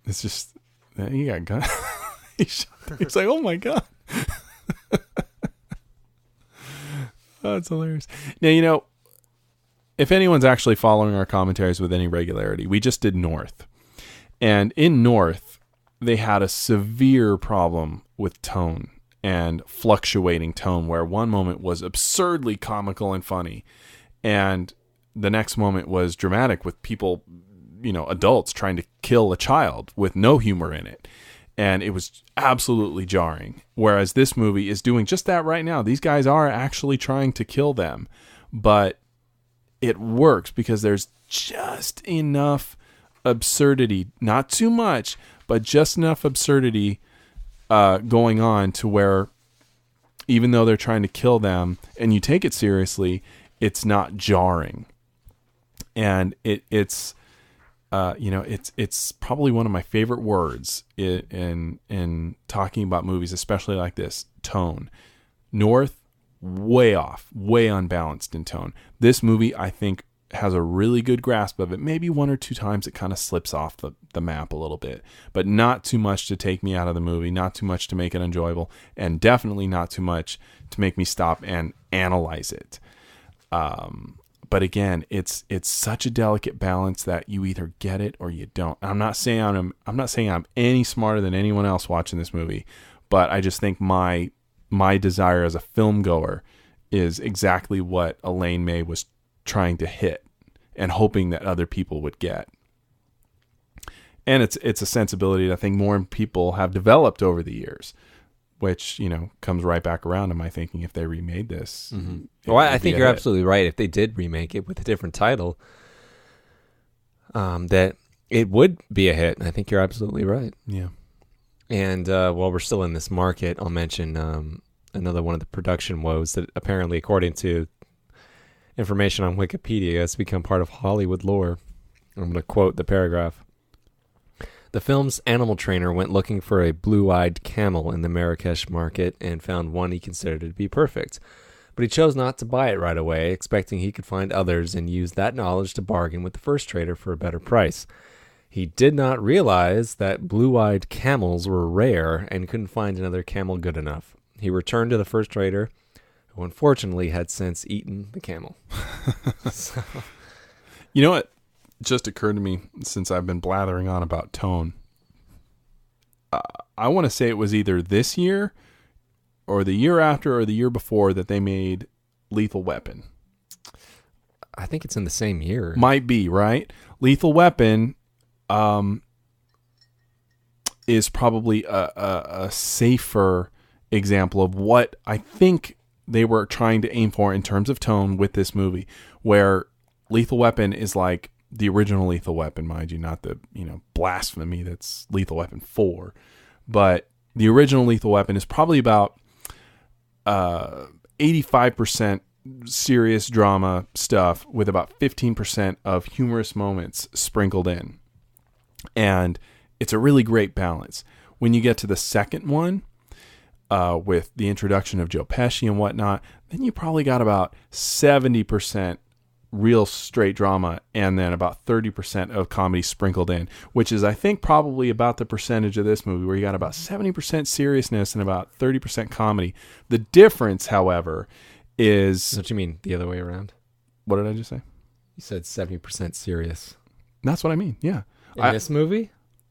It's just, he got gun. He's like, oh my God. Oh, it's hilarious. Now, if anyone's actually following our commentaries with any regularity, we just did North. And in North, they had a severe problem with tone and fluctuating tone, where one moment was absurdly comical and funny, and the next moment was dramatic with people, adults trying to kill a child with no humor in it. And it was absolutely jarring. Whereas this movie is doing just that right now. These guys are actually trying to kill them, but it works because there's just enough absurdity, not too much, but just enough absurdity going on to where even though they're trying to kill them and you take it seriously, it's not jarring. And it's probably one of my favorite words in talking about movies, especially like this: tone. North, way off, way unbalanced in tone. This movie, I think, has a really good grasp of it. Maybe one or two times it kind of slips off the map a little bit, but not too much to take me out of the movie, not too much to make it enjoyable, and definitely not too much to make me stop and analyze it. But again, it's such a delicate balance that you either get it or you don't. I'm not saying I'm any smarter than anyone else watching this movie, but I just think my desire as a film goer is exactly what Elaine May was trying to hit and hoping that other people would get. And it's a sensibility that I think more people have developed over the years, which, comes right back around to my thinking if they remade this. Mm-hmm. Well, I think you're absolutely right. If they did remake it with a different title, that it would be a hit. I think you're absolutely right. Yeah. And while we're still in this market, I'll mention another one of the production woes that apparently, according to information on Wikipedia, has become part of Hollywood lore. I'm going to quote the paragraph. The film's animal trainer went looking for a blue-eyed camel in the Marrakesh market and found one he considered to be perfect. But he chose not to buy it right away, expecting he could find others and use that knowledge to bargain with the first trader for a better price. He did not realize that blue-eyed camels were rare and couldn't find another camel good enough. He returned to the first trader, who unfortunately had since eaten the camel. So. You know what just occurred to me since I've been blathering on about tone? I want to say it was either this year or the year after or the year before that they made Lethal Weapon. I think it's in the same year. Might be, right? Lethal Weapon is probably a safer example of what I think they were trying to aim for in terms of tone with this movie, where Lethal Weapon is like the original Lethal Weapon, mind you, not the blasphemy that's Lethal Weapon 4, but the original Lethal Weapon is probably about 85% serious drama stuff with about 15% of humorous moments sprinkled in, and it's a really great balance. When you get to the second one, with the introduction of Joe Pesci and whatnot, then you probably got about 70% real straight drama and then about 30% of comedy sprinkled in, which is, I think, probably about the percentage of this movie where you got about 70% seriousness and about 30% comedy. The difference, however, is... What you mean, the other way around? What did I just say? You said 70% serious. That's what I mean, yeah. In this movie?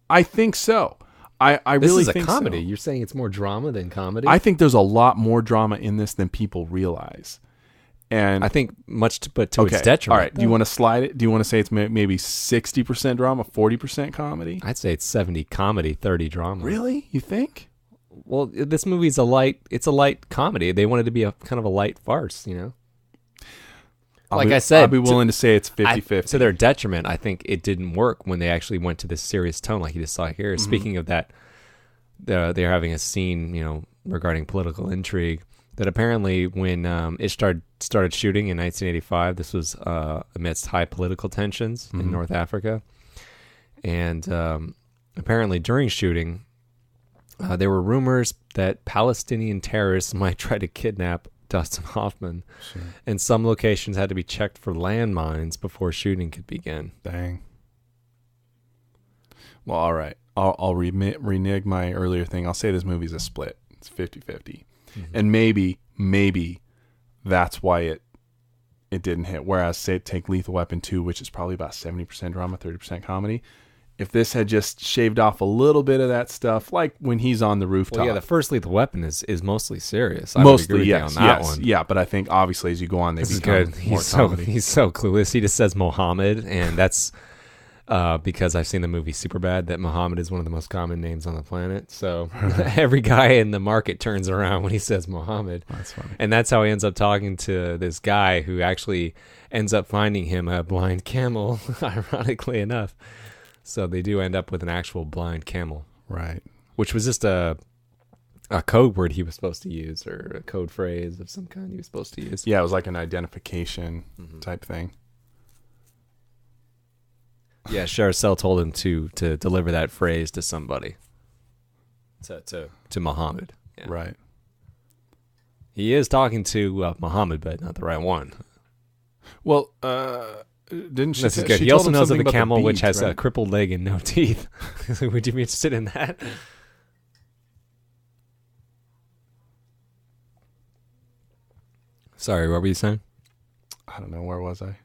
I think so. I really think this is a comedy. so. You're saying it's more drama than comedy? I think there's a lot more drama in this than people realize. And I think but to its detriment. All right. Do you want to slide it? Do you want to say it's maybe 60% drama, 40% comedy? I'd say it's 70 comedy, 30 drama. Really? You think? Well, this movie's a light comedy. They wanted to be a kind of a light farce, you know? I said, I'd be willing to say it's 50-50. To their detriment, I think it didn't work when they actually went to this serious tone like you just saw here. Mm-hmm. Speaking of that, they're having a scene, you know, regarding political intrigue, that apparently when Ishtar started shooting in 1985, this was amidst high political tensions in North Africa. And apparently during shooting, there were rumors that Palestinian terrorists might try to kidnap Dustin Hoffman. Sure. And some locations had to be checked for landmines before shooting could begin. Dang. Well, all right. I'll renege my earlier thing. I'll say this movie's a split. It's 50-50. And maybe that's why it didn't hit. Whereas, say, take Lethal Weapon 2, which is probably about 70% drama, 30% comedy. If this had just shaved off a little bit of that stuff, like when he's on the rooftop. Well, yeah, the first Lethal Weapon is mostly serious. Mostly, yes. On that one. Yeah, but I think obviously as you go on, they become more comedy. He's so clueless. He just says Mohammed, and that's because I've seen the movie Superbad, that Mohammed is one of the most common names on the planet. So every guy in the market turns around when he says Mohammed. That's funny. And that's how he ends up talking to this guy who actually ends up finding him a blind camel, ironically enough. So they do end up with an actual blind camel. Right. Which was just a code word he was supposed to use, or a code phrase of some kind he was supposed to use. Yeah, it was like an identification type thing. Yeah, Sharcelle told him to deliver that phrase to somebody. To Muhammad. Yeah. Right. He is talking to Muhammad, but not the right one. Well, didn't she? This is good. He also knows of a camel which has a crippled leg and no teeth. Would you be interested in that? Sorry, what were you saying? I don't know. Where was I?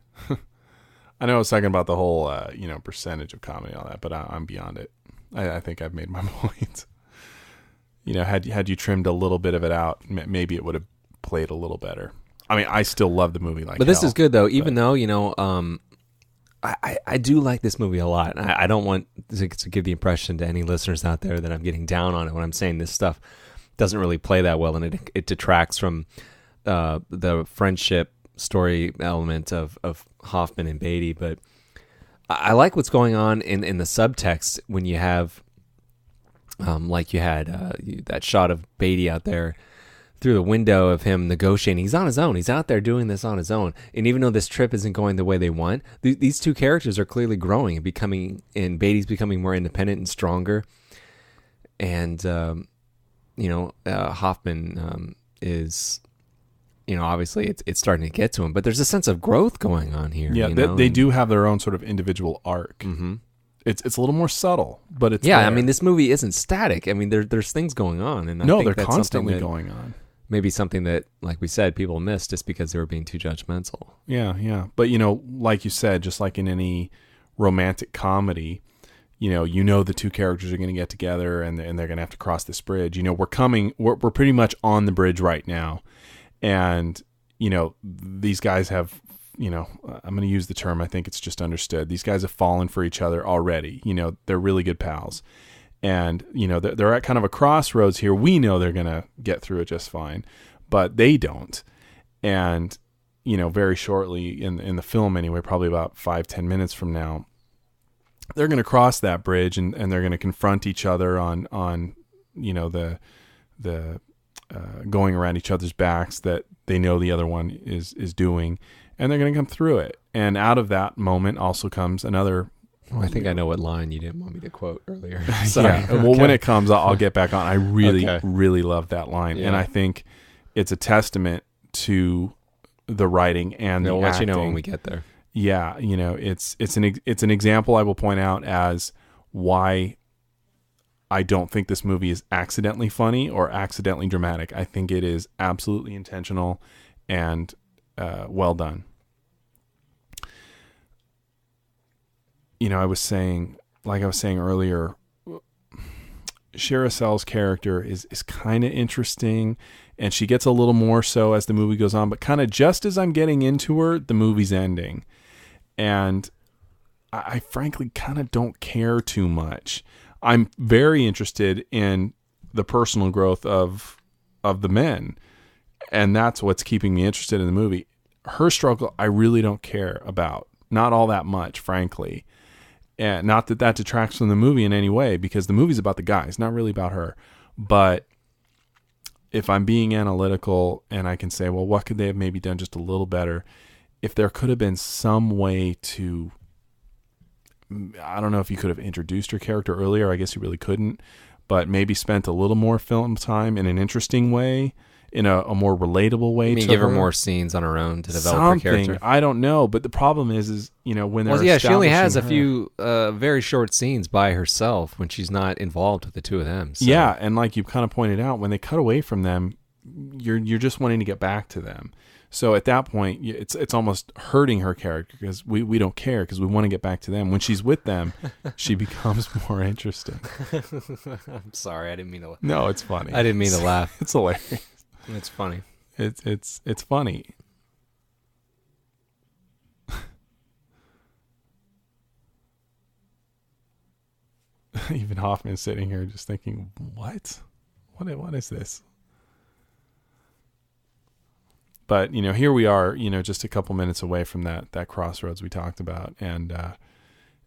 I know I was talking about the whole, percentage of comedy and all that, but I'm beyond it. I think I've made my point. Had you trimmed a little bit of it out, maybe it would have played a little better. I mean, I still love the movie like But this is good, though, even though, I do like this movie a lot. I don't want to give the impression to any listeners out there that I'm getting down on it when I'm saying this stuff doesn't really play that well, and it detracts from the friendship story element of Hoffman and Beaty. But I like what's going on in the subtext when you have, like you had that shot of Beaty out there through the window of him negotiating. He's on his own. He's out there doing this on his own. And even though this trip isn't going the way they want, these two characters are clearly growing and Beatty's becoming more independent and stronger. And, Hoffman is, obviously it's starting to get to him, but there's a sense of growth going on here. Yeah, they do have their own sort of individual arc. Mm-hmm. It's a little more subtle, but it's there. I mean, this movie isn't static. I mean, there's things going on, and I think they're that's constantly going on. Maybe something that, like we said, people missed just because they were being too judgmental. Yeah. But, like you said, just like in any romantic comedy, the two characters are going to get together and they're going to have to cross this bridge. We're pretty much on the bridge right now. And, these guys have, I'm going to use the term, I think it's just understood. These guys have fallen for each other already. They're really good pals. And, they're at kind of a crossroads here. We know they're going to get through it just fine, but they don't. And, very shortly in the film anyway, probably about 5-10 minutes from now, they're going to cross that bridge and they're going to confront each other on the going around each other's backs that they know the other one is doing, and they're going to come through it. And out of that moment also comes another. I think I know what line you didn't want me to quote earlier. Sorry. Yeah. Well, when it comes, I'll get back on. I really love that line. Yeah. And I think it's a testament to the writing and the acting. We'll let you know when we get there. Yeah. It's an example I will point out as why I don't think this movie is accidentally funny or accidentally dramatic. I think it is absolutely intentional and well done. I was saying earlier, Sherricel's character is kind of interesting, and she gets a little more so as the movie goes on, but kind of just as I'm getting into her, the movie's ending. And I frankly kind of don't care too much. I'm very interested in the personal growth of the men, and that's what's keeping me interested in the movie. Her struggle, I really don't care about. Not all that much, frankly. And not that detracts from the movie in any way, because the movie's about the guys, not really about her. But if I'm being analytical and I can say, well, what could they have maybe done just a little better? If there could have been some way to, I don't know if you could have introduced her character earlier. I guess you really couldn't, but maybe spent a little more film time in an interesting way, in a more relatable way. You mean to give her her more scenes on her own to develop something, her character? I don't know, but the problem is when they're she only has a establishing few very short scenes by herself when she's not involved with the two of them. So. Yeah, and like you kind of pointed out, when they cut away from them, you're just wanting to get back to them. So at that point, it's almost hurting her character, because we don't care, because we want to get back to them. When she's with them, she becomes more interesting. I'm sorry, I didn't mean to. No, it's funny. I didn't mean to laugh. It's hilarious. It's funny. It's funny. Even Hoffman's sitting here just thinking, what is this? But, here we are, just a couple minutes away from that crossroads we talked about. And,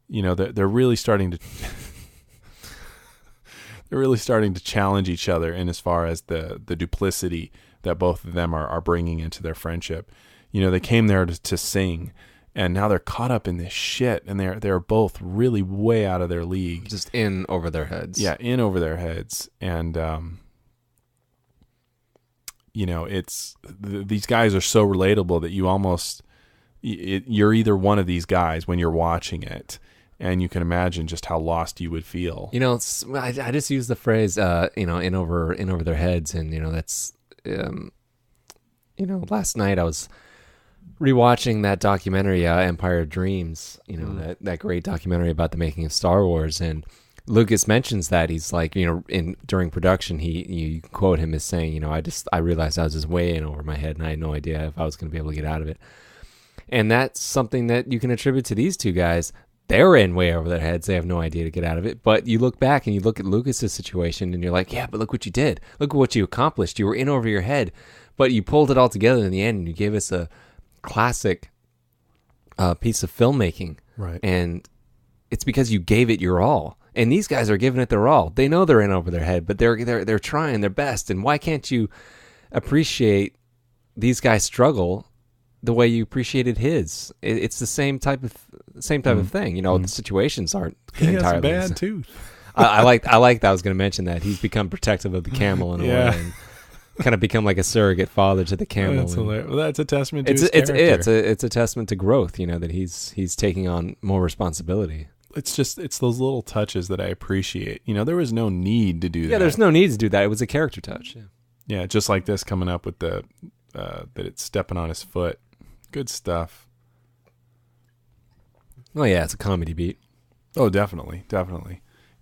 they're really starting to, challenge each other in as far as the duplicity that both of them are bringing into their friendship. They came there to sing, and now they're caught up in this shit, and they're both really way out of their league. Just in over their heads. Yeah, in over their heads. And, these guys are so relatable that you almost, you're either one of these guys when you're watching it, and you can imagine just how lost you would feel. I just use the phrase, in over their heads, and that's, last night I was rewatching that documentary, Empire of Dreams. That great documentary about the making of Star Wars, and Lucas mentions that he's like, during production, you quote him as saying, I realized I was just way in over my head, and I had no idea if I was going to be able to get out of it. And that's something that you can attribute to these two guys. They're in way over their heads. They have no idea to get out of it. But you look back and you look at Lucas's situation, and you're like, yeah, but look what you did. Look at what you accomplished. You were in over your head, but you pulled it all together in the end, and you gave us a classic piece of filmmaking. Right. And it's because you gave it your all. And these guys are giving it their all. They know they're in over their head, but they're trying their best. And why can't you appreciate these guys' struggle the way you appreciated his? It's the same type of thing. The situations aren't he entirely. He has a bad tooth. I like that. I was going to mention that he's become protective of the camel in a way, and kind of become like a surrogate father to the camel. That's hilarious. Well, that's a testament to his character. It's a testament to growth. That he's taking on more responsibility. It's those little touches that I appreciate. There was no need to do that. Yeah, there's no need to do that. It was a character touch. Yeah, just like this coming up with the that it's stepping on his foot. Good stuff. Oh yeah, it's a comedy beat. Oh, definitely.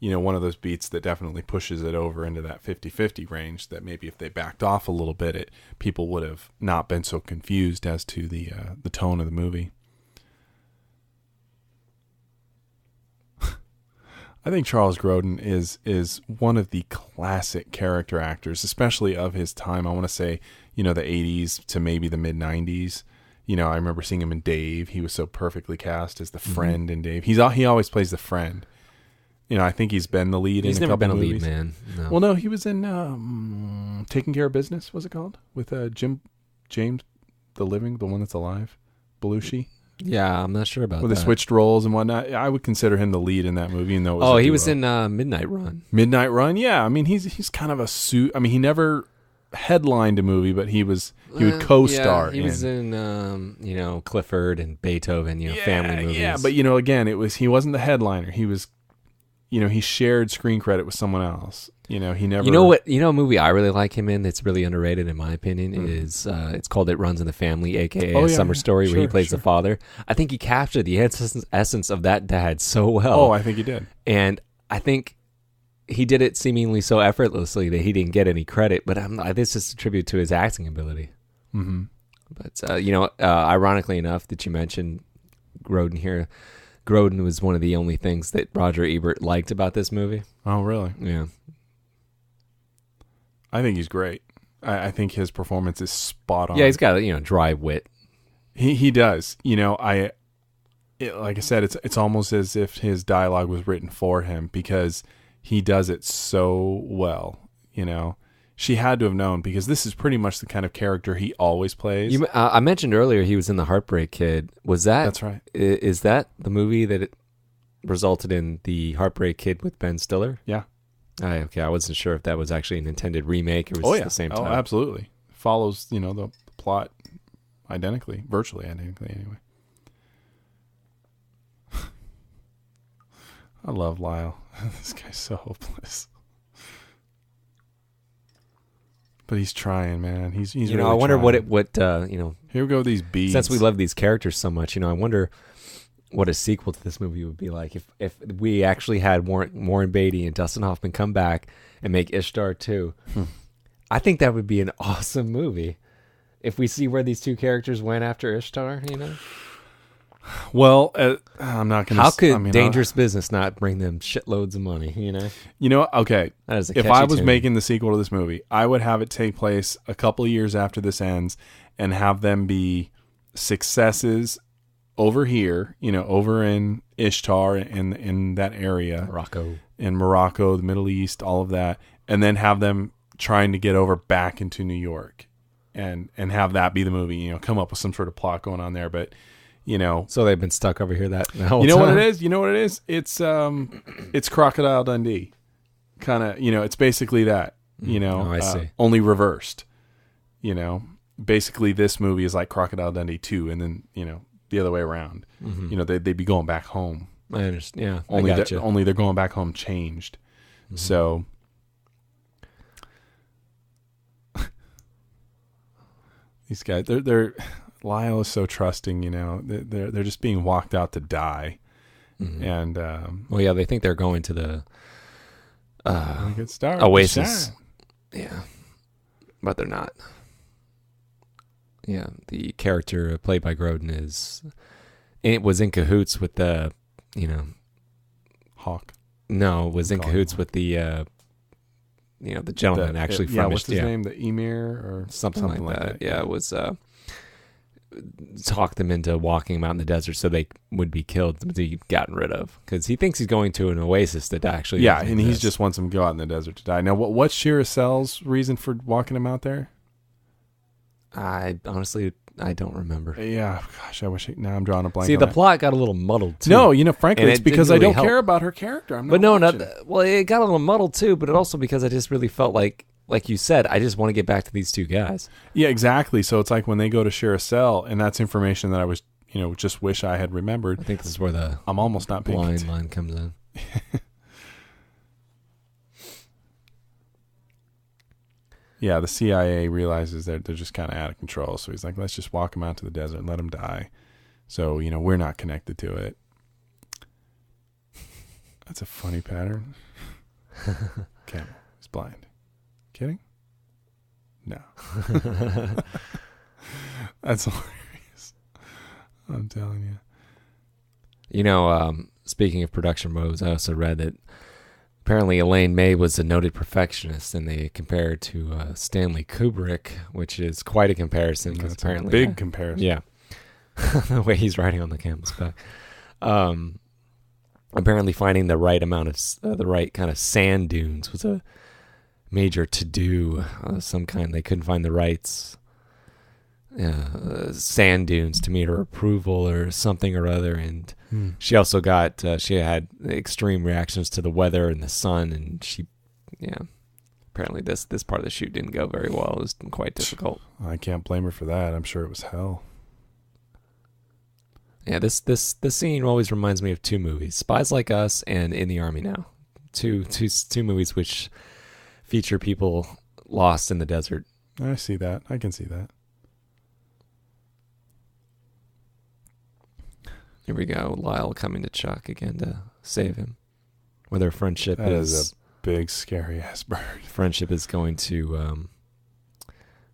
One of those beats that definitely pushes it over into that 50-50 range, that maybe if they backed off a little bit, people would have not been so confused as to the tone of the movie. I think Charles Grodin is one of the classic character actors, especially of his time. I want to say, the 80s to maybe the mid 90s. I remember seeing him in Dave. He was so perfectly cast as the friend in Dave. He always plays the friend. I think he's been the lead in a couple movies. He's never been a lead man. No. Well, no, he was in Taking Care of Business, was it called? With James, the one that's alive, Belushi. Yeah, I'm not sure about that. They switched roles and whatnot. I would consider him the lead in that movie. Even though it was he was in Midnight Run. Midnight Run, yeah. I mean, he's kind of a suit. I mean, he never headlined a movie, but he would co-star. Yeah, he was in Clifford and Beethoven, family movies. Yeah, but again, he wasn't the headliner. He was, he shared screen credit with someone else. He never. A movie I really like him in that's really underrated in my opinion is it's called It Runs in the Family, aka A Summer Story, where he plays the father. I think he captured the essence of that dad so well. Oh, I think he did. And I think he did it seemingly so effortlessly that he didn't get any credit. But this is a tribute to his acting ability. Mm-hmm. But ironically enough, that you mentioned Grodin here. Grodin was one of the only things that Roger Ebert liked about this movie. Oh, really? Yeah. I think he's great. I think his performance is spot on. Yeah, he's got dry wit. He does. Like I said, it's almost as if his dialogue was written for him because he does it so well. She had to have known because this is pretty much the kind of character he always plays. I mentioned earlier he was in The Heartbreak Kid. Was that? That's right. Is that the movie that resulted in The Heartbreak Kid with Ben Stiller? Yeah. Okay, I wasn't sure if that was actually an intended remake or was it the same time. Oh, absolutely. Follows, the plot virtually identically anyway. I love Lyle. This guy's so hopeless. But he's trying, man. He's really I wonder trying. what Here we go with these beads. Since we love these characters so much, I wonder what a sequel to this movie would be like if we actually had Warren Beatty and Dustin Hoffman come back and make Ishtar 2. I think that would be an awesome movie. If we see where these two characters went after Ishtar, Well, I'm not going to... How could Dangerous Business not bring them shitloads of money, Okay. That is a if I was tune. making the sequel to this movie, I would have it take place a couple of years after this ends and have them be successes over here, over in Ishtar in that area. In Morocco, the Middle East, all of that. And then have them trying to get over back into New York and have that be the movie, come up with some sort of plot going on there. But, So they've been stuck over here that whole You know time? what it is? You know what it is? It's Crocodile Dundee. Kind of, it's basically that, I see. Only reversed. Basically this movie is like Crocodile Dundee 2 and then, the other way around. Mm-hmm. They'd be going back home. I understand. Yeah, Only they're going back home changed. Mm-hmm. So these guys, they're Lyle is so trusting. They're just being walked out to die, mm-hmm. and they think they're going to the good start Oasis. Yeah, but they're not. Yeah, the character played by Grodin was in cahoots with the, Hawk. No, was in cahoots with the, the gentleman from what's his name? The Emir or something like that. Yeah, it was talked them into walking him out in the desert so they would be killed to be gotten rid of because he thinks he's going to an oasis that actually and he just wants him to go out in the desert to die. Now, what's Shira Cell's reason for walking him out there? I honestly don't remember. Yeah, gosh, I wish. Now I'm drawing a blank. See, the plot got a little muddled too. No, frankly, it's because I don't care about her character. It got a little muddled too. But also because I just really felt like you said, I just want to get back to these two guys. Yeah, exactly. So it's like when they go to Shira Cell, and that's information that I was, just wish I had remembered. I think this is where I'm almost not paying blind line comes in. Yeah, the CIA realizes that they're just kind of out of control. So he's like, let's just walk them out to the desert and let them die. So, we're not connected to it. That's a funny pattern. Camel. He's blind. Kidding? No. That's hilarious. I'm telling you. Speaking of production woes, I also read that apparently Elaine May was a noted perfectionist, and they compared to Stanley Kubrick, which is quite a comparison. Because apparently, a big comparison. Yeah, the way he's writing on the canvas back. Apparently, finding the right amount of the right kind of sand dunes was a major to-do of some kind. They couldn't find the right sand dunes to meet her approval or something or other, and she also got she had extreme reactions to the weather and the sun, and apparently this part of the shoot didn't go very well. It was quite difficult. I can't blame her for that. I'm sure it was hell. Yeah, this scene always reminds me of two movies: Spies Like Us and In the Army Now. Two movies which feature people lost in the desert. I see that. I can see that. Here we go. Lyle coming to Chuck again to save him. Where their friendship is a big scary ass bird. Friendship is going to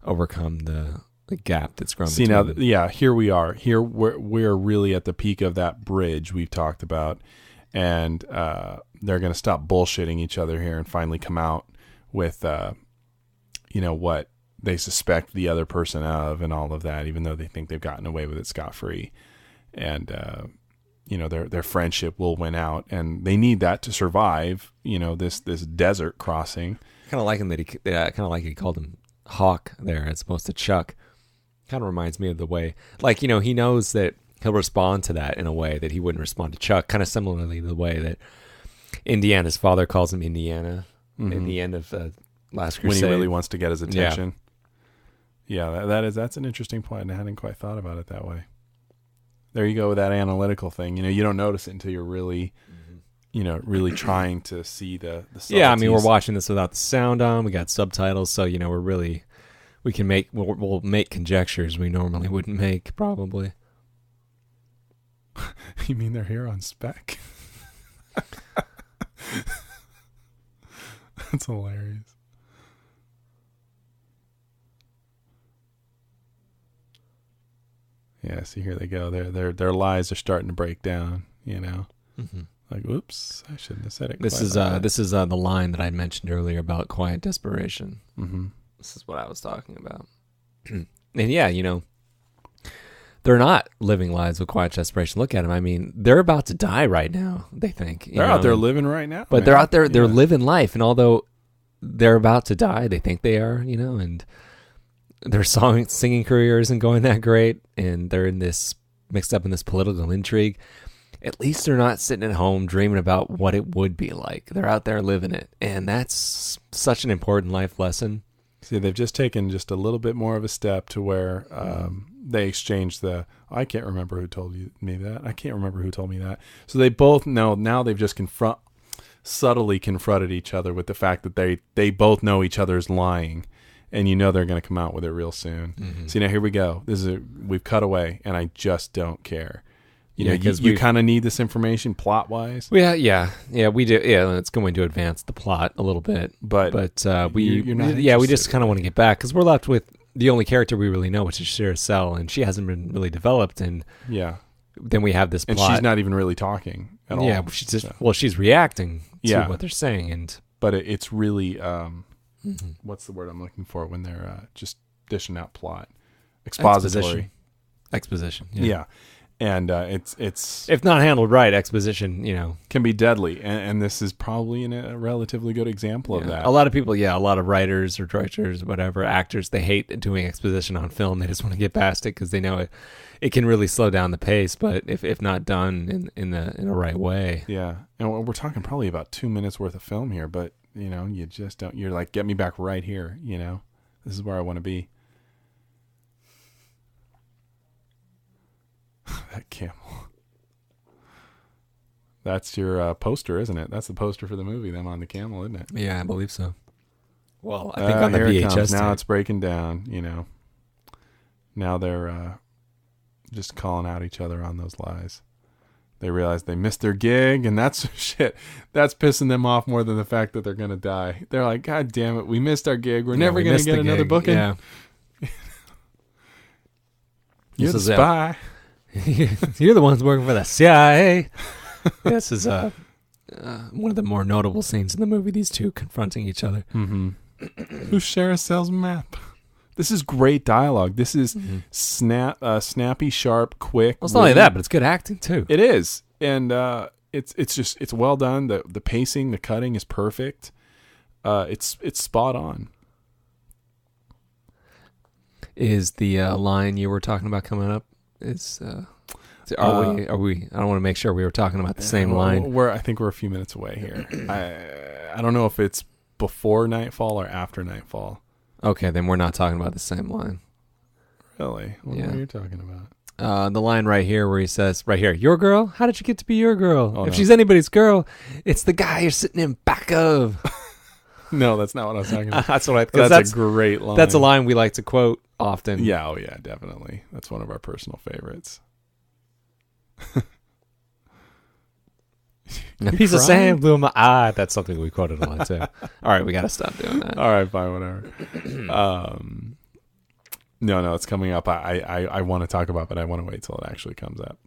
overcome the gap that's grown See between now, them. yeah, here we are. Here we're really at the peak of that bridge we've talked about, and they're going to stop bullshitting each other here and finally come out with, what they suspect the other person of and all of that, even though they think they've gotten away with it scot-free. And, their friendship will win out, and they need that to survive, this desert crossing. Kind of like him he called him Hawk there as opposed to Chuck. Kind of reminds me of the way, he knows that he'll respond to that in a way that he wouldn't respond to Chuck. Kind of similarly the way that Indiana's father calls him Indiana at the end of Last Crusade. When he really wants to get his attention. Yeah, that's an interesting point. I hadn't quite thought about it that way. There you go with that analytical thing. You don't notice it until you're really, really trying to see the subtleties. Yeah, I mean, we're watching this without the sound on. We got subtitles, so we'll make conjectures we normally wouldn't make, probably. You mean they're here on spec? That's hilarious. Yeah, see, here they go. Their lies are starting to break down. Mm-hmm. Like, whoops, I shouldn't have said it. This is the line that I mentioned earlier about quiet desperation. Mm-hmm. This is what I was talking about. And yeah, they're not living lives with quiet desperation. Look at them. I mean, they're about to die right now, they think. They're out there living right now. But man. they're out there, they're living life. And although they're about to die, they think they are, and their singing career isn't going that great. And they're mixed up in this political intrigue. At least they're not sitting at home dreaming about what it would be like. They're out there living it. And that's such an important life lesson. See, they've just taken just a little bit more of a step to where they exchanged I can't remember who told me that. I can't remember who told me that. So they both know, now they've just subtly confronted each other with the fact that they both know each other's lying. And they're going to come out with it real soon. Mm-hmm. See, now here we go. We've cut away, and I just don't care. You kind of need this information plot-wise. Yeah, we do. Yeah, it's going to advance the plot a little bit, but we just kind of want to get back because we're left with the only character we really know, which is Shericel, and she hasn't been really developed. And then we have this plot, and she's not even really talking at all. Yeah, she's just she's reacting to what they're saying, but it's really what's the word I'm looking for when they're just dishing out plot, exposition. Yeah. And it's if not handled right, exposition, can be deadly, and this is probably a relatively good example of that. A lot of people, a lot of writers or directors, whatever, actors, they hate doing exposition on film. They just want to get past it because they know it can really slow down the pace. But if not done in a right way, and we're talking probably about 2 minutes worth of film here, but you just don't. You're like, get me back right here. This is where I want to be. That camel. That's your poster, isn't it? That's the poster for the movie, them on the camel, isn't it? Yeah, I believe so. Well, I think on the VHS. Now it's breaking down, Now they're just calling out each other on those lies. They realize they missed their gig, and that's shit. That's pissing them off more than the fact that they're going to die. They're like, God damn it, we missed our gig. We're never going to get another booking. Yeah. You're the spy. You're the ones working for the CIA. This is one of the more notable scenes in the movie. These two confronting each other. Mm-hmm. Who's Shericel's map? This is great dialogue. This is snappy, sharp, quick. Well, it's not only that, but it's good acting too. It is, and it's well done. The pacing, the cutting is perfect. It's spot on. Is the line you were talking about coming up? Are we? I don't want to make sure we were talking about the same line. I think we're a few minutes away here. I don't know if it's before nightfall or after nightfall. Okay, then we're not talking about the same line. Really? What are you talking about? The line right here where he says, right here, your girl? How did you get to be your girl? If she's anybody's girl, it's the guy you're sitting in back of. No, that's not what I was talking about. That's a great line. That's a line we like to quote often. Yeah, definitely. That's one of our personal favorites. A piece of sand blew in my eye. That's something we quoted a lot too. All right, we got to stop doing that. All right, fine, whatever. No, it's coming up. I want to talk about, but I want to wait till it actually comes up.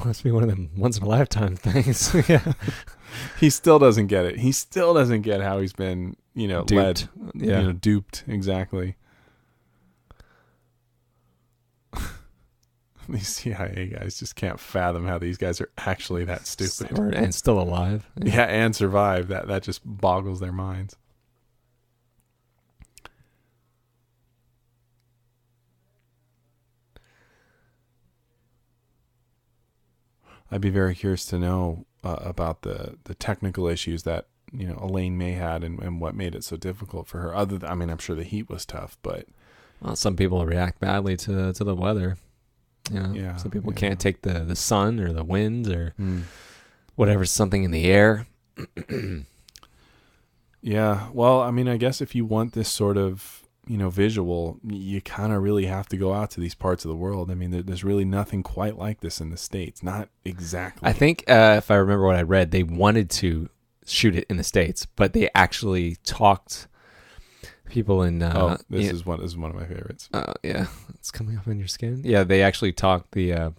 Must be one of them once in a lifetime things. Yeah. He still doesn't get it. He still doesn't get how he's been, Duped. led, Yeah. duped. Exactly. These CIA guys just can't fathom how these guys are actually that stupid And still alive. Yeah, and survive. That just boggles their minds. I'd be very curious to know about the technical issues that Elaine May had and what made it so difficult for her. I'm sure the heat was tough, but some people react badly to the weather. Yeah, some people can't take the sun or the winds or whatever's something in the air. Yeah, well, I guess if you want this sort of visual, you kind of really have to go out to these parts of the world. There's really nothing quite like this in the States. Not exactly. I think if I remember what I read, they wanted to shoot it in the States, but they actually talked people in. This is one of my favorites. Yeah, it's coming up in your skin. Yeah, they actually talked the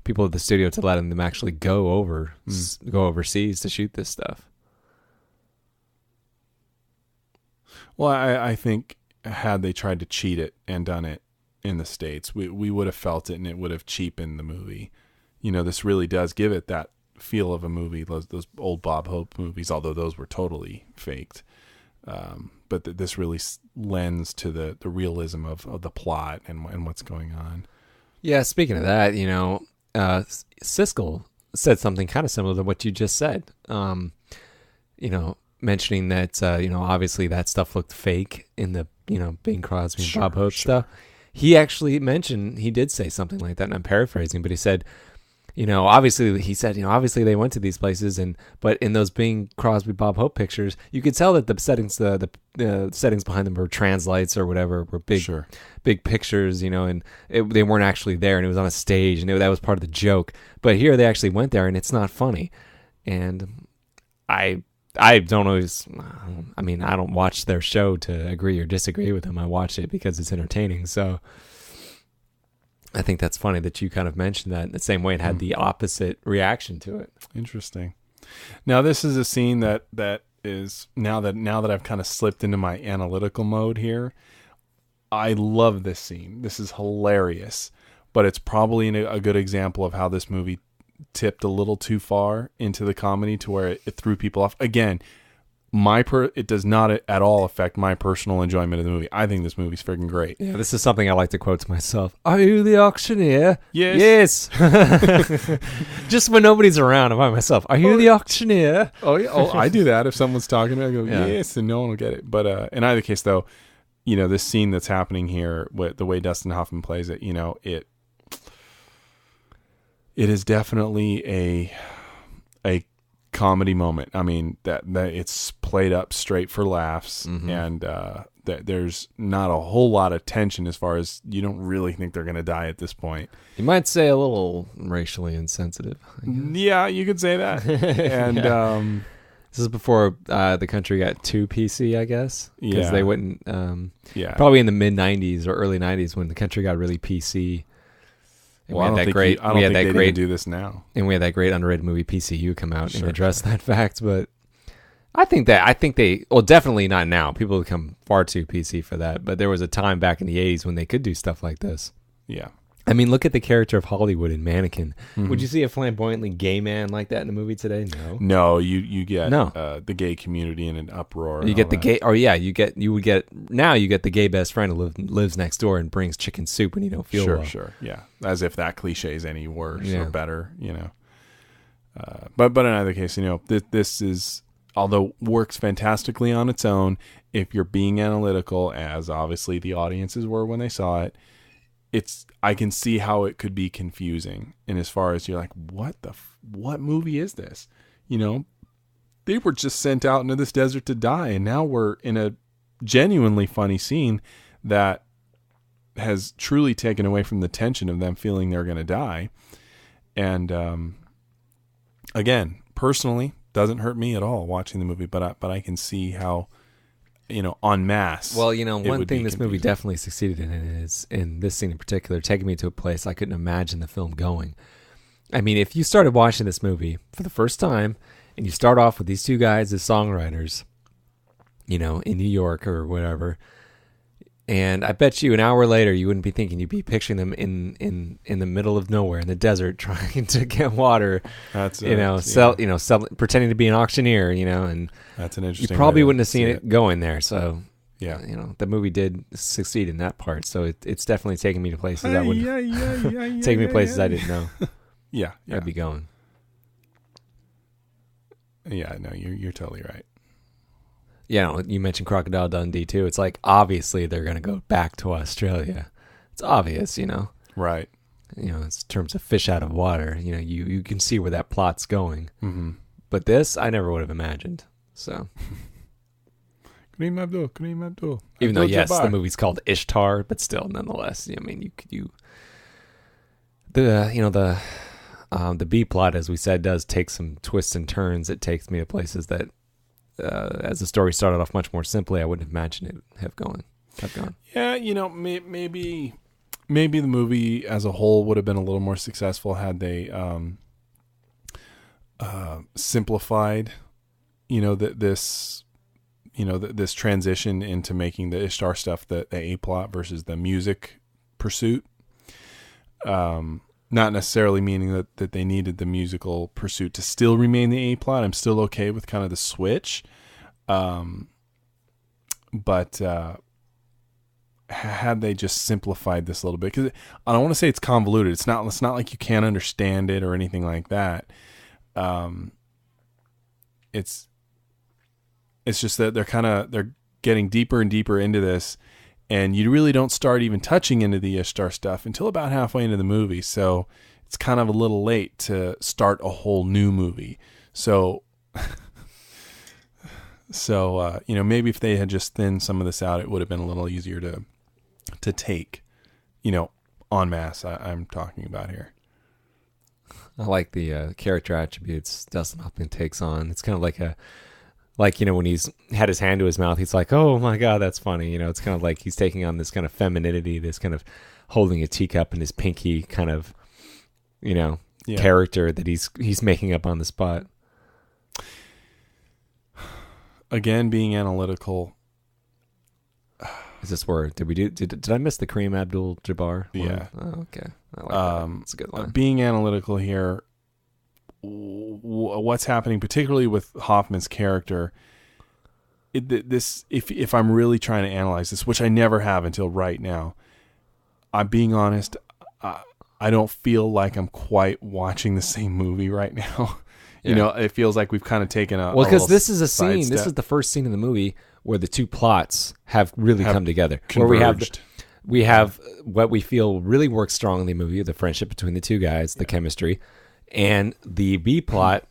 people at the studio to let them actually go overseas to shoot this stuff. Well, I think had they tried to cheat it and done it in the States, we would have felt it and it would have cheapened the movie. This really does give it that feel of a movie, those old Bob Hope movies, although those were totally faked. But this really lends to the realism of the plot and what's going on. Yeah, speaking of that, Siskel said something kind of similar to what you just said. Mentioning that, obviously that stuff looked fake in the, Bing Crosby and Bob Hope stuff. He actually mentioned, he did say something like that, and I'm paraphrasing, but he said, obviously they went to these places, but in those Bing Crosby, Bob Hope pictures, you could tell that the settings, the settings behind them were translights or whatever, were big pictures, and they weren't actually there, and it was on a stage, and that was part of the joke. But here they actually went there, and it's not funny. And I don't always, I don't watch their show to agree or disagree with them. I watch it because it's entertaining. So I think that's funny that you kind of mentioned that in the same way it had the opposite reaction to it. Interesting. Now, this is a scene that is, now that I've kind of slipped into my analytical mode here, I love this scene. This is hilarious, but it's probably a good example of how this movie tipped a little too far into the comedy to where it threw people off. Again, it does not at all affect my personal enjoyment of the movie. I think this movie's freaking great. Yeah, this is something I like to quote to myself. Are you the auctioneer? Yes. Just when nobody's around, I'm by myself. Are you the auctioneer? Oh, yeah. Oh, I do that. If someone's talking to me, I go, yes, and no one will get it. But in either case, though, this scene that's happening here, with the way Dustin Hoffman plays it, it is definitely a comedy moment. That it's played up straight for laughs, and that there's not a whole lot of tension as far as you don't really think they're going to die at this point. You might say a little racially insensitive. Yeah, you could say that. And this is before the country got too PC, I guess. Because they wouldn't. Probably in the mid '90s or early '90s when the country got really PC. And I don't think they do this now. And we had that great underrated movie PCU come out and address that fact. But I think they, well, definitely not now. People become far too PC for that. But there was a time back in the 80s when they could do stuff like this. Yeah. Look at the character of Hollywood in Mannequin. Mm-hmm. Would you see a flamboyantly gay man like that in a movie today? No. No, you get the gay community in an uproar. You get the gay, you get the gay best friend who lives next door and brings chicken soup when you don't feel well. Sure, yeah. As if that cliche is any worse or better, But in either case, this is, although works fantastically on its own, if you're being analytical, as obviously the audiences were when they saw it, I can see how it could be confusing. And as far as you're like, what movie is this? They were just sent out into this desert to die. And now we're in a genuinely funny scene that has truly taken away from the tension of them feeling they're going to die. And again, personally, doesn't hurt me at all watching the movie, but I can see how, en masse. Well, one thing this movie definitely succeeded in is, in this scene in particular, taking me to a place I couldn't imagine the film going. I mean, if you started watching this movie for the first time and you start off with these two guys as songwriters, in New York or whatever, and I bet you an hour later you wouldn't be thinking, you'd be picturing them in the middle of nowhere in the desert trying to get water. That's pretending to be an auctioneer, and that's an interesting. You probably wouldn't have seen it going there. So yeah, the movie did succeed in that part. So it's definitely taking me to places I wouldn't taking me places I didn't know. Yeah, I'd be going. Yeah, no, you're totally right. Yeah, you mentioned Crocodile Dundee too. It's like, obviously they're going to go back to Australia. It's obvious, Right. In terms of fish out of water, you can see where that plot's going. Mm-hmm. But this, I never would have imagined. So, Kareem Abdul. Even though, yes, the movie's called Ishtar, but still, nonetheless, the B plot, as we said, does take some twists and turns. It takes me to places that, as the story started off much more simply, I wouldn't have imagined it have gone. Yeah, maybe the movie as a whole would have been a little more successful had they simplified, this transition into making the Ishtar stuff the A plot versus the music pursuit. Not necessarily meaning that they needed the musical pursuit to still remain the A plot. I'm still okay with kind of the switch. But had they just simplified this a little bit, because I don't want to say it's convoluted. It's not like you can't understand it or anything like that. It's just that they're getting deeper and deeper into this, and you really don't start even touching into the Ishtar stuff until about halfway into the movie. So it's kind of a little late to start a whole new movie. So, maybe if they had just thinned some of this out, it would have been a little easier to take, en masse. I'm talking about here. I like the character attributes Dustin Hoffman takes on. It's kind of like when he's had his hand to his mouth, he's like, oh my God, that's funny. It's kind of like he's taking on this kind of femininity, this kind of holding a teacup in his pinky kind of, character that he's making up on the spot. Again, being analytical. Is this where did I miss the Kareem Abdul-Jabbar? Yeah. Oh, okay. I like that. It's a good line. Being analytical here. What's happening, particularly with Hoffman's character, if I'm really trying to analyze this, which I never have until right now, I'm being honest, I don't feel like I'm quite watching the same movie right now. Yeah. It feels like we've kind of taken because this is a scene. This is the first scene in the movie where the two plots have really come together. Converged. Where we have what we feel really works strong in the movie, the friendship between the two guys, the chemistry. And the B plot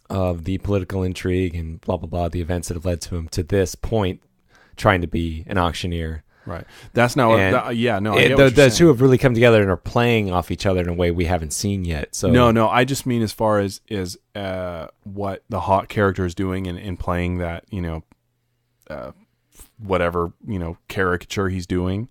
of the political intrigue and blah, blah, blah, the events that have led to him to this point, trying to be an auctioneer. Right. That's not what, the two have really come together and are playing off each other in a way we haven't seen yet. So No, I just mean as far as what the Hawk character is doing in playing that, whatever, caricature he's doing.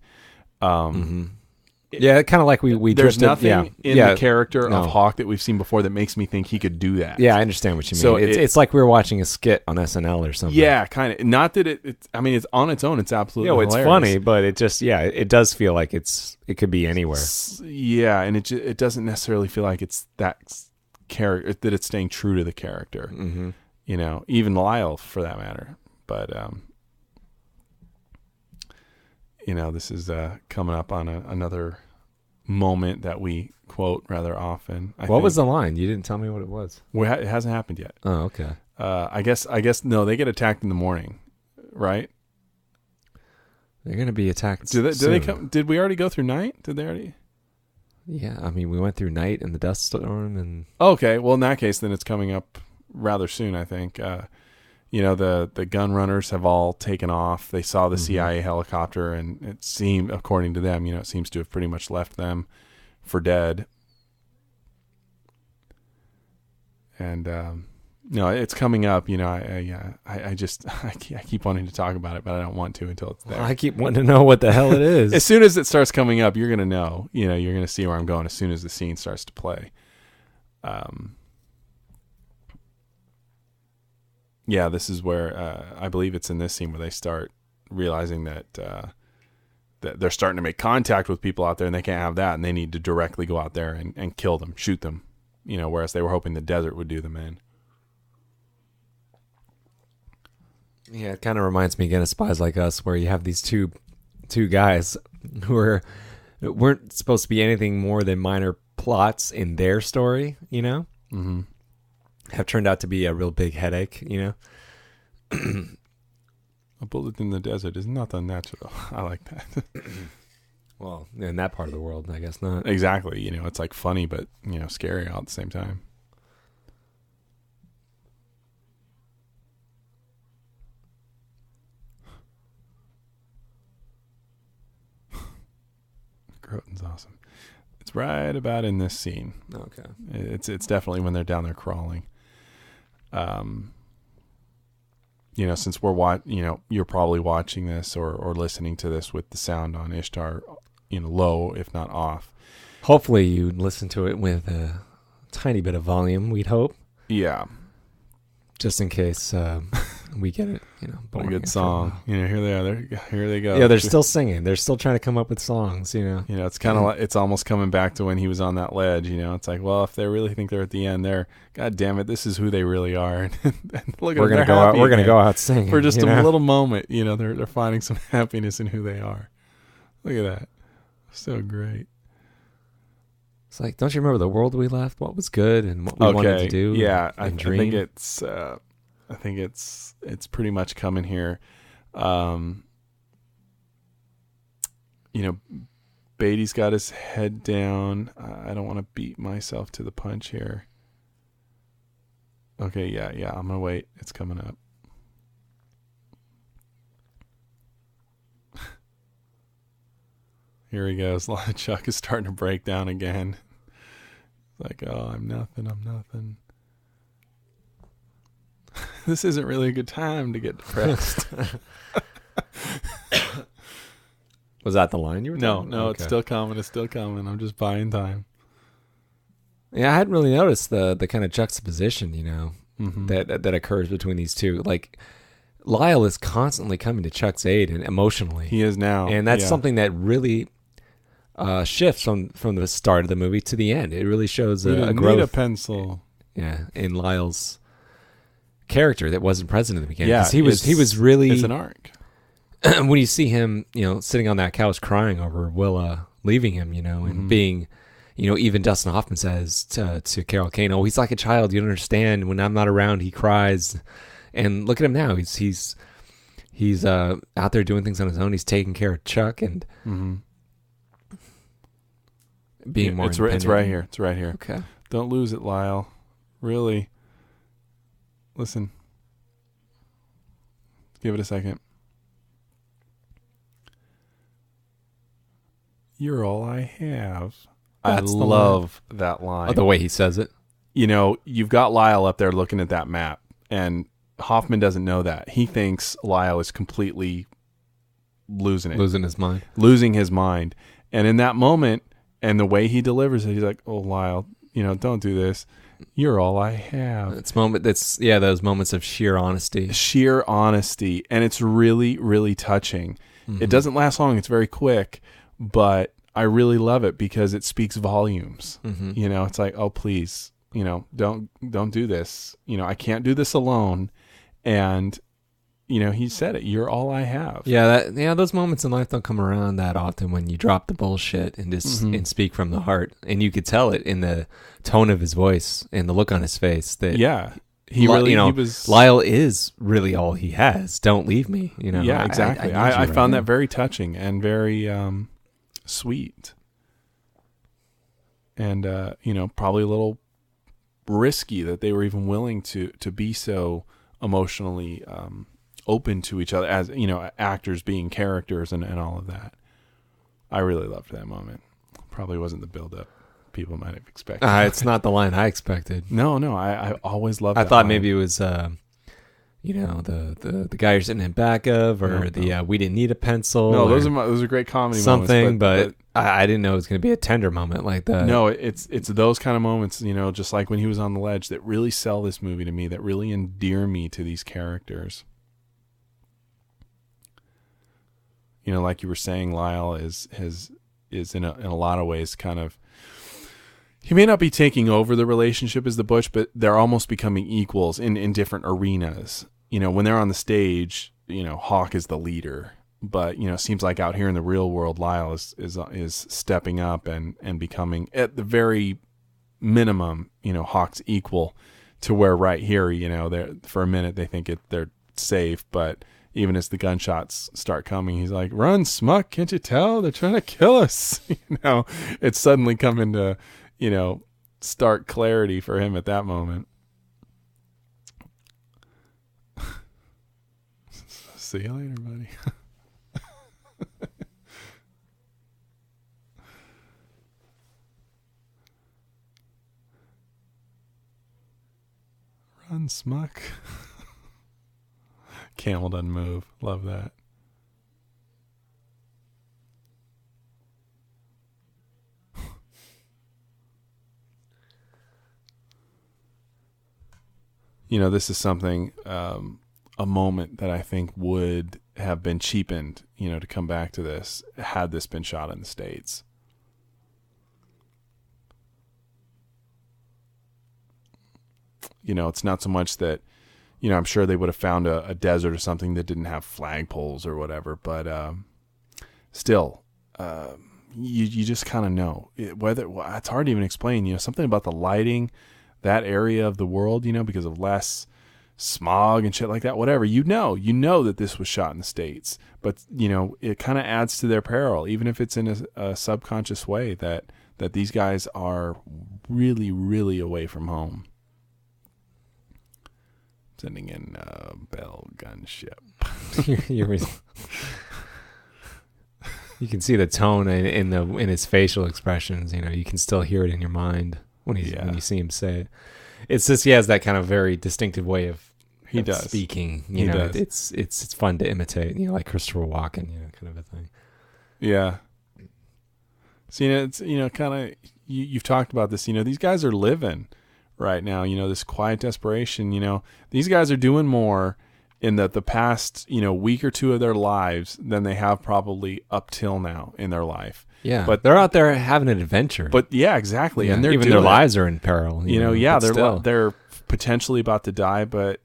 Yeah, kind of like we there's drifted, nothing in the character of Hawk that we've seen before that makes me think he could do that. Yeah, I understand what you mean. So it's like we were watching a skit on SNL or something. Yeah, kind of. Not that it's on its own. It's absolutely it's funny, but it just it does feel like it could be anywhere. Yeah, and it doesn't necessarily feel like it's that character, that it's staying true to the character. Mm-hmm. Even Lyle for that matter. But this is coming up on another moment that we quote rather often. What was the line? You didn't tell me what it was. Well, it hasn't happened yet. Oh, okay. I guess no. They get attacked in the morning, right? They're going to be attacked. Do they come? Did we already go through night? Did they already? Yeah, I mean, we went through night and the dust storm, and okay. Well, in that case, then it's coming up rather soon. I think. the gun runners have all taken off. They saw the CIA helicopter, and it seemed, according to them, it seems to have pretty much left them for dead. And it's coming up. I keep wanting to talk about it, but I don't want to until it's there. I keep wanting to know what the hell it is. As soon as it starts coming up, you're gonna know. You're gonna see where I'm going as soon as the scene starts to play. Yeah, this is where I believe it's in this scene where they start realizing that that they're starting to make contact with people out there, and they can't have that, and they need to directly go out there and kill them, shoot them. Whereas they were hoping the desert would do them in. Yeah, it kind of reminds me again of Spies Like Us, where you have these two guys who weren't supposed to be anything more than minor plots in their story, Mm-hmm. have turned out to be a real big headache, A bullet in the desert is not unnatural. I like that. Well, in that part of the world, I guess not. Exactly. It's like funny, but, scary all at the same time. Groton's awesome. It's right about in this scene. Okay. It's definitely when they're down there crawling. Since we're you're probably watching this or listening to this with the sound on Ishtar, low, if not off. Hopefully you listen to it with a tiny bit of volume, we'd hope. Yeah. Just in case we get it, What a good song. Here they are. Here they go. Yeah, they're still singing. They're still trying to come up with songs, It's kind of like, it's almost coming back to when he was on that ledge, It's like, well, if they really think they're at the end, God damn it, this is who they really are. And look at we're gonna go out. We're gonna go out singing for just a little moment. They're finding some happiness in who they are. Look at that, so great. It's like, don't you remember the world we left? What was good and what we wanted to do? Yeah, and I dream? think it's pretty much coming here. Beatty's got his head down. I don't want to beat myself to the punch here. Okay, yeah, I'm gonna wait. It's coming up. Here he goes. Chuck is starting to break down again. Like, oh, I'm nothing. This isn't really a good time to get depressed. Was that the line you were No, talking? okay. It's still coming. I'm just buying time. Yeah, I hadn't really noticed the kind of juxtaposition, that occurs between these two. Like, Lyle is constantly coming to Chuck's aid and emotionally. He is now. And that's something that really shifts from the start of the movie to the end. It really shows a growth. Need a pencil. Yeah, in Lyle's character that wasn't present in the beginning. Yeah, 'cause he was really. It's an arc. When you see him, sitting on that couch crying over Willa leaving him, and being, even Dustin Hoffman says to Carol Kane, "Oh, he's like a child. You don't understand. When I'm not around, he cries." And look at him now. He's out there doing things on his own. He's taking care of Chuck and being more independent. It's right here. It's right here. Okay. Don't lose it, Lyle. Really. Listen. Give it a second. You're all I have. That's I love that line. Oh, the way he says it. You've got Lyle up there looking at that map, and Hoffman doesn't know that. He thinks Lyle is completely losing it. Losing his mind. Losing his mind. And in that moment, and the way he delivers it, he's like, oh, Lyle, don't do this. You're all I have. Those moments of sheer honesty. Sheer honesty. And it's really, really touching. Mm-hmm. It doesn't last long. It's very quick, but I really love it because it speaks volumes. Mm-hmm. It's like, oh, please, don't do this. I can't do this alone. And, he said it. You're all I have. Yeah, those moments in life don't come around that often when you drop the bullshit and just and speak from the heart. And you could tell it in the tone of his voice and the look on his face that he was. Lyle is really all he has. Don't leave me. Yeah, exactly. I found that very touching and very sweet, and probably a little risky that they were even willing to be so emotionally open to each other as, actors being characters and all of that. I really loved that moment. Probably wasn't the build-up people might have expected. It's not the line I expected. No, I always loved. I that thought line. maybe it was, the guy you're sitting in back of, or we didn't need a pencil. No, those are great comedy something, moments. but I didn't know it was going to be a tender moment like that. No, it's those kind of moments, just like when he was on the ledge, that really sell this movie to me, that really endear me to these characters. Like you were saying, Lyle is in a lot of ways kind of, he may not be taking over the relationship as the Butch, but they're almost becoming equals in different arenas. When they're on the stage, Hawk is the leader, but it seems like out here in the real world, Lyle is stepping up and becoming, at the very minimum, Hawk's equal, to where right here, they're, for a minute they think they're safe, but even as the gunshots start coming, he's like, "Run, Smuck! Can't you tell? They're trying to kill us." It's suddenly come into, stark clarity for him at that moment. See you later, buddy. Run, Smuck. Camel doesn't move. Love that. This is something, a moment that I think would have been cheapened, to come back to this, had this been shot in the States. It's not so much that, I'm sure they would have found a desert or something that didn't have flagpoles or whatever, but still, you just kind of know whether it's hard to even explain. Something about the lighting, that area of the world, because of less smog and shit like that. Whatever, you know that this was shot in the States, but it kind of adds to their peril, even if it's in a subconscious way that these guys are really, really away from home. Sending in Bell gunship. You can see the tone in his facial expressions. You can still hear it in your mind when you see him say it. It's just he has that kind of very distinctive way of speaking. It's fun to imitate. Like Christopher Walken, kind of a thing. Yeah. So it's kind of you've talked about this. These guys are living right now, this quiet desperation. These guys are doing more in the past, week or two of their lives than they have probably up till now in their life. Yeah, but they're out there having an adventure. But yeah, exactly. Yeah, and even their lives are in peril. They're potentially about to die, but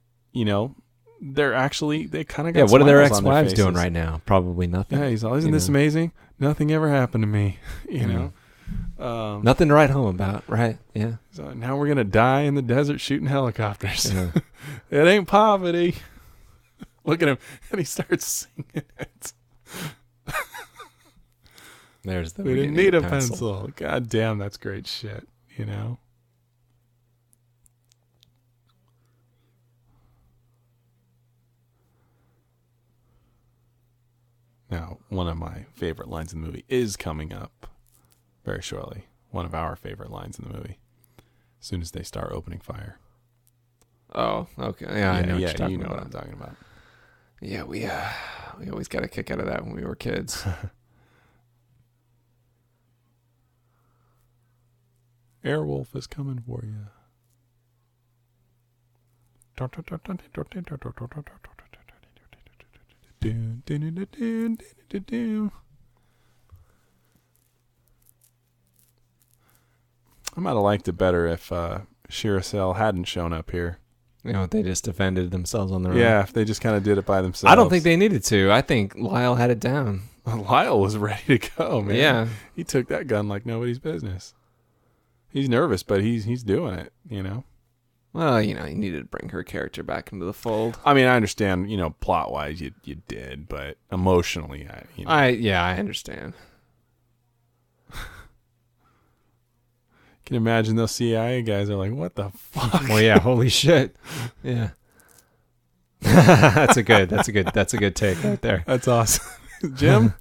they're actually, they kind of got what are their smiles on their ex-wives doing faces. right now? Probably nothing. Yeah, isn't this amazing? Nothing ever happened to me. Nothing to write home about, right? Yeah. So now we're gonna die in the desert shooting helicopters. Yeah. It ain't poverty. Look at him, and he starts singing it. There's the. We didn't need a pencil. God damn, that's great shit. Now, one of my favorite lines in the movie is coming up very shortly. One of our favorite lines in the movie. As soon as they start opening fire. Oh, okay. Yeah, I know what you're talking you know about. what I'm talking about. Yeah, we always got a kick out of that when we were kids. Airwolf is coming for you. I might have liked it better if Shiracel hadn't shown up here. They just defended themselves on their own. Yeah, if they just kind of did it by themselves. I don't think they needed to. I think Lyle had it down. Lyle was ready to go, man. Yeah. He took that gun like nobody's business. He's nervous, but he's doing it, Well, he needed to bring her character back into the fold. I mean, I understand, plot-wise you did, but emotionally, I understand. Can you imagine those CIA guys are like, what the fuck? Well, yeah, holy shit. Yeah. That's a good take right there. That's awesome. Jim,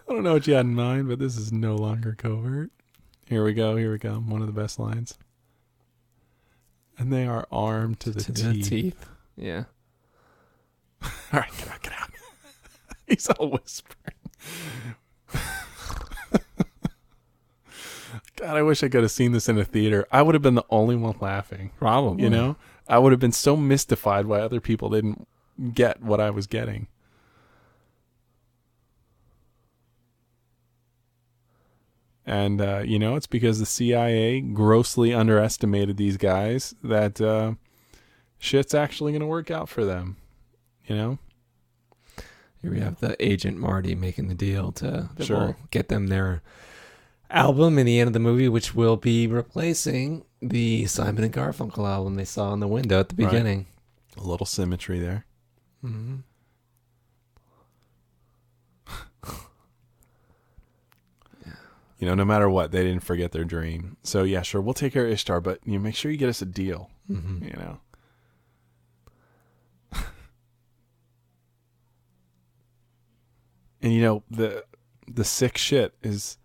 I don't know what you had in mind, but this is no longer covert. Here we go. One of the best lines. And they are armed to the teeth. Yeah. All right, get out. He's all whispering. God, I wish I could have seen this in a theater. I would have been the only one laughing. Probably. You know? I would have been so mystified why other people didn't get what I was getting. And, it's because the CIA grossly underestimated these guys that shit's actually going to work out for them. You know? Here we have the agent Marty making the deal that Sure. will get them their album in the end of the movie, which will be replacing the Simon and Garfunkel album they saw in the window at the beginning. Right. A little symmetry there. Mm-hmm. No matter what, they didn't forget their dream. So, yeah, sure, we'll take care of Ishtar, but make sure you get us a deal, Mm-hmm. And, the sick shit is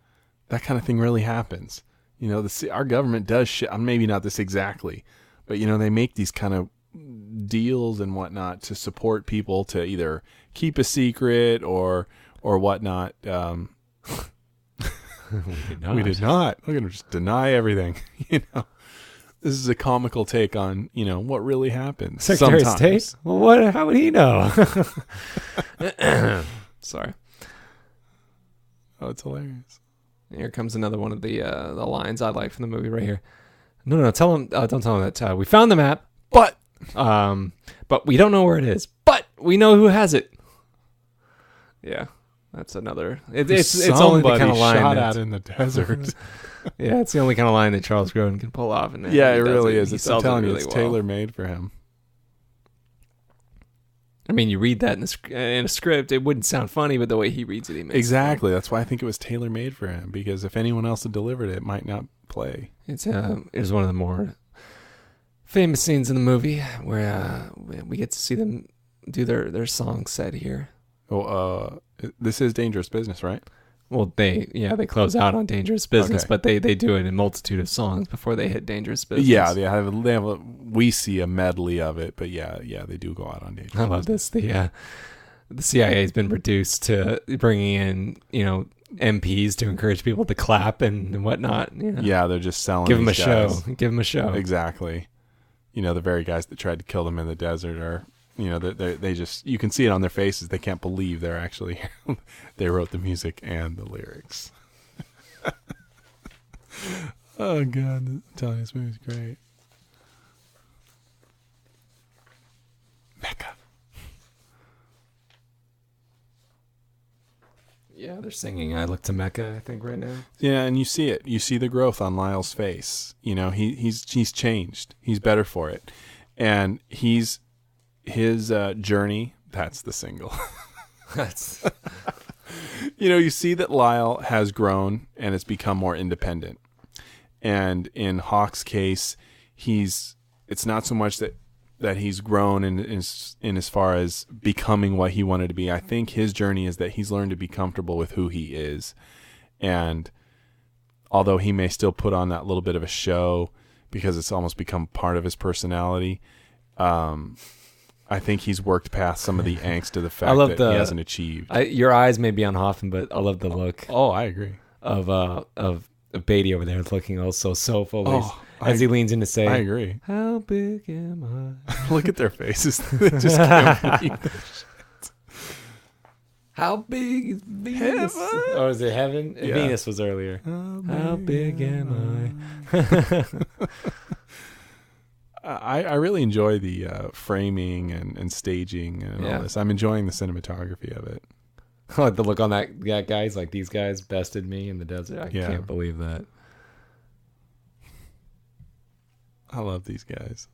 that kind of thing really happens. Our government does shit. Maybe not this exactly, but, they make these kind of deals and whatnot to support people to either keep a secret or whatnot. We did not. We're going to just deny everything. This is a comical take on, what really happens. Secretary of sometimes. State? Well, how would he know? Sorry. Oh, it's hilarious. Here comes another one of the lines I like from the movie right here. No, tell him. Don't tell him that we found the map, but we don't know where it is. But we know who has it. Yeah, that's another. It's only the kind of line shot at in the desert. Yeah, it's the only kind of line that Charles Grodin can pull off. And yeah, it really is. I'm telling you, it's tailor made for him. I mean, you read that in a script, it wouldn't sound funny, but the way he reads it, he makes exactly. That's why I think it was tailor made for him, because if anyone else had delivered it, it might not play. It was one of the more famous scenes in the movie where we get to see them do their song set here. Oh, this is Dangerous Business, right? Well, they close out on Dangerous Business, Okay. but they do it in a multitude of songs before they hit Dangerous Business. Yeah, they have we see a medley of it, but yeah, they do go out on Dangerous I love this. The CIA has been reduced to bringing in, MPs to encourage people to clap and whatnot. Yeah, they're just selling. Give them a these guys. show. Give them a show. Exactly. The very guys that tried to kill them in the desert are, they just, you can see it on their faces. They can't believe they're actually, they wrote the music and the lyrics. Oh, God. I'm telling you, this movie's great. Mecca. Yeah, they're singing I Look to Mecca, I think, right now. Yeah, and you see it. You see the growth on Lyle's face. He's changed. He's better for it. And his journey, that's the single. That's you see that Lyle has grown and has become more independent. And in Hawk's case, it's not so much that he's grown in as far as becoming what he wanted to be. I think his journey is that he's learned to be comfortable with who he is. And although he may still put on that little bit of a show because it's almost become part of his personality, I think he's worked past some of the angst of the fact that he hasn't achieved. Your eyes may be on Hoffman, but I love the look. Oh, I agree. Of Beaty over there looking also so fully as he leans in to say, I agree. How big am I? Look at their faces. They just can't believe it. How big is Venus? Heaven? Or is it heaven? Yeah. Venus was earlier. How big am I? I really enjoy the framing and staging and all this. I'm enjoying the cinematography of it. I like the look on that guy. He's like, these guys bested me in the desert. I can't believe that. I love these guys.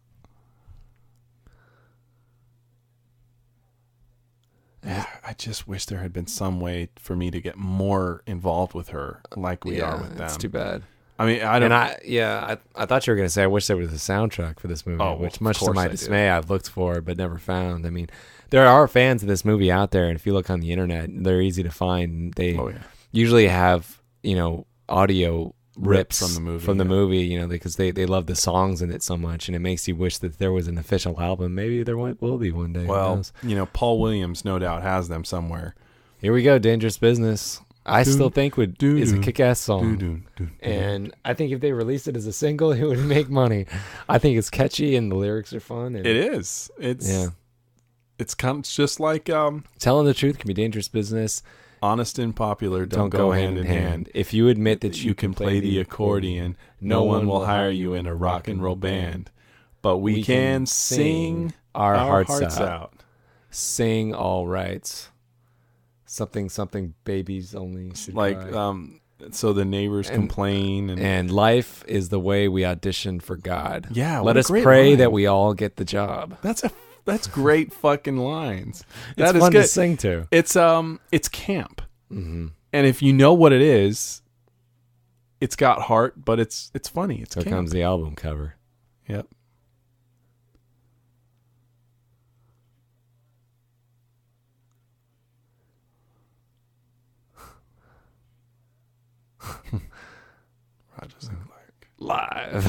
Yeah, I just wish there had been some way for me to get more involved with her like we are with them. It's too bad. I mean, I don't. And I thought you were gonna say I wish there was a soundtrack for this movie, which much to my dismay I've looked for but never found. I mean, there are fans of this movie out there, and if you look on the internet, they're easy to find. They usually have audio rips from the movie, because they love the songs in it so much, and it makes you wish that there was an official album. Maybe there will be one day. Well, Paul Williams no doubt has them somewhere. Here we go, Dangerous Business. I still think is a kick-ass song. And I think if they released it as a single, it would make money. I think it's catchy and the lyrics are fun. And it is. It's kind of just like telling the truth can be dangerous business. Honest and popular don't go hand in hand. If you admit that you can play the accordion, no one will hire you in a rock and roll band. But we can sing our hearts out. Sing all right. Something babies only should cry. So the neighbors complain. And life is the way we audition for God. Yeah. Let us pray that we all get the job. That's great fucking lines. It's fun to sing to. It's camp. Mm-hmm. And if you know what it is, it's got heart, but it's funny. It's Here camp. Comes the album cover. Yep. Roger Clark. Live.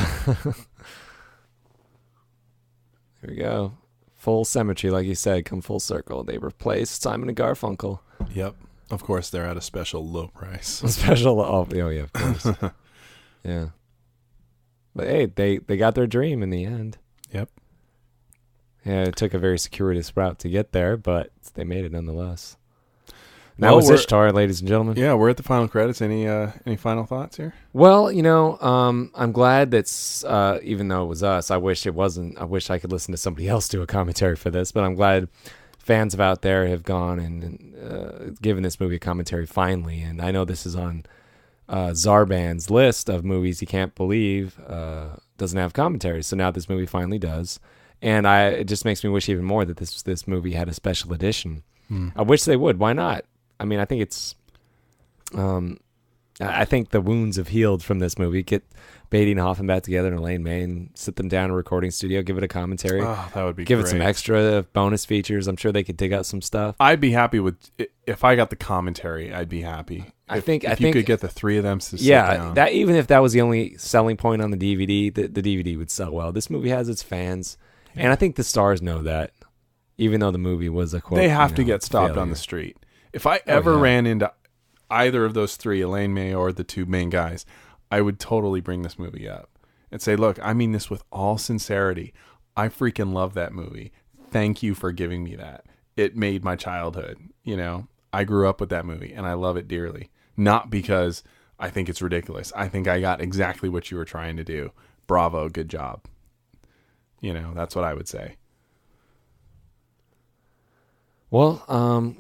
Here we go. Full symmetry, like you said, come full circle. They replaced Simon and Garfunkel. Yep. Of course, they're at a special low price. Yeah, of course. Yeah. But hey, they got their dream in the end. Yep. Yeah, it took a very circuitous route to get there, but they made it nonetheless. That was Ishtar, ladies and gentlemen. Yeah, we're at the final credits. Any final thoughts here? Well, I'm glad that even though it was us, I wish it wasn't. I wish I could listen to somebody else do a commentary for this, but I'm glad fans of out there have gone and given this movie a commentary finally. And I know this is on Zarban's list of movies he can't believe doesn't have commentary. So now this movie finally does, and it just makes me wish even more that this movie had a special edition. I wish they would. Why not? I mean, I think it's. I think the wounds have healed from this movie. Get Beaty and Hoffman back together in Elaine May and sit them down in a recording studio. Give it a commentary. Oh, that would be Give great. it some extra bonus features. I'm sure they could dig out some stuff. I'd be happy with if I got the commentary. I'd be happy. If you could get the three of them to sit down. That even if that was the only selling point on the DVD, the DVD would sell well. This movie has its fans, and I think the stars know that. Even though the movie was a quote, they have to get stopped on the street. If I ever ran into either of those three, Elaine May or the two main guys, I would totally bring this movie up and say, look, I mean this with all sincerity. I freaking love that movie. Thank you for giving me that. It made my childhood. I grew up with that movie and I love it dearly. Not because I think it's ridiculous. I think I got exactly what you were trying to do. Bravo. Good job. That's what I would say. Well,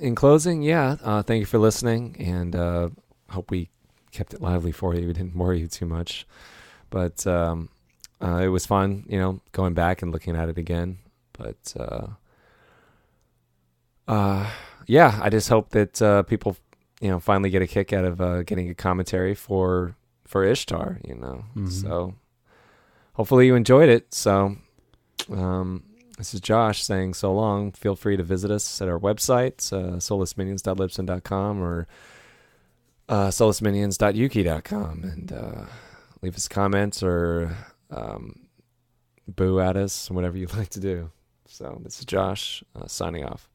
in closing, thank you for listening, and hope we kept it lively for you. We didn't bore you too much, but it was fun, going back and looking at it again. But I just hope that people, finally get a kick out of getting a commentary for Ishtar. Mm-hmm. So hopefully you enjoyed it. So. This is Josh saying so long. Feel free to visit us at our website, solousminions.libsyn.com or solousminions.yuki.com, and leave us comments or boo at us, whatever you'd like to do. So this is Josh signing off.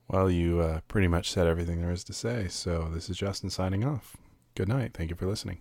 Well, you pretty much said everything there is to say, so this is Justin signing off. Good night. Thank you for listening.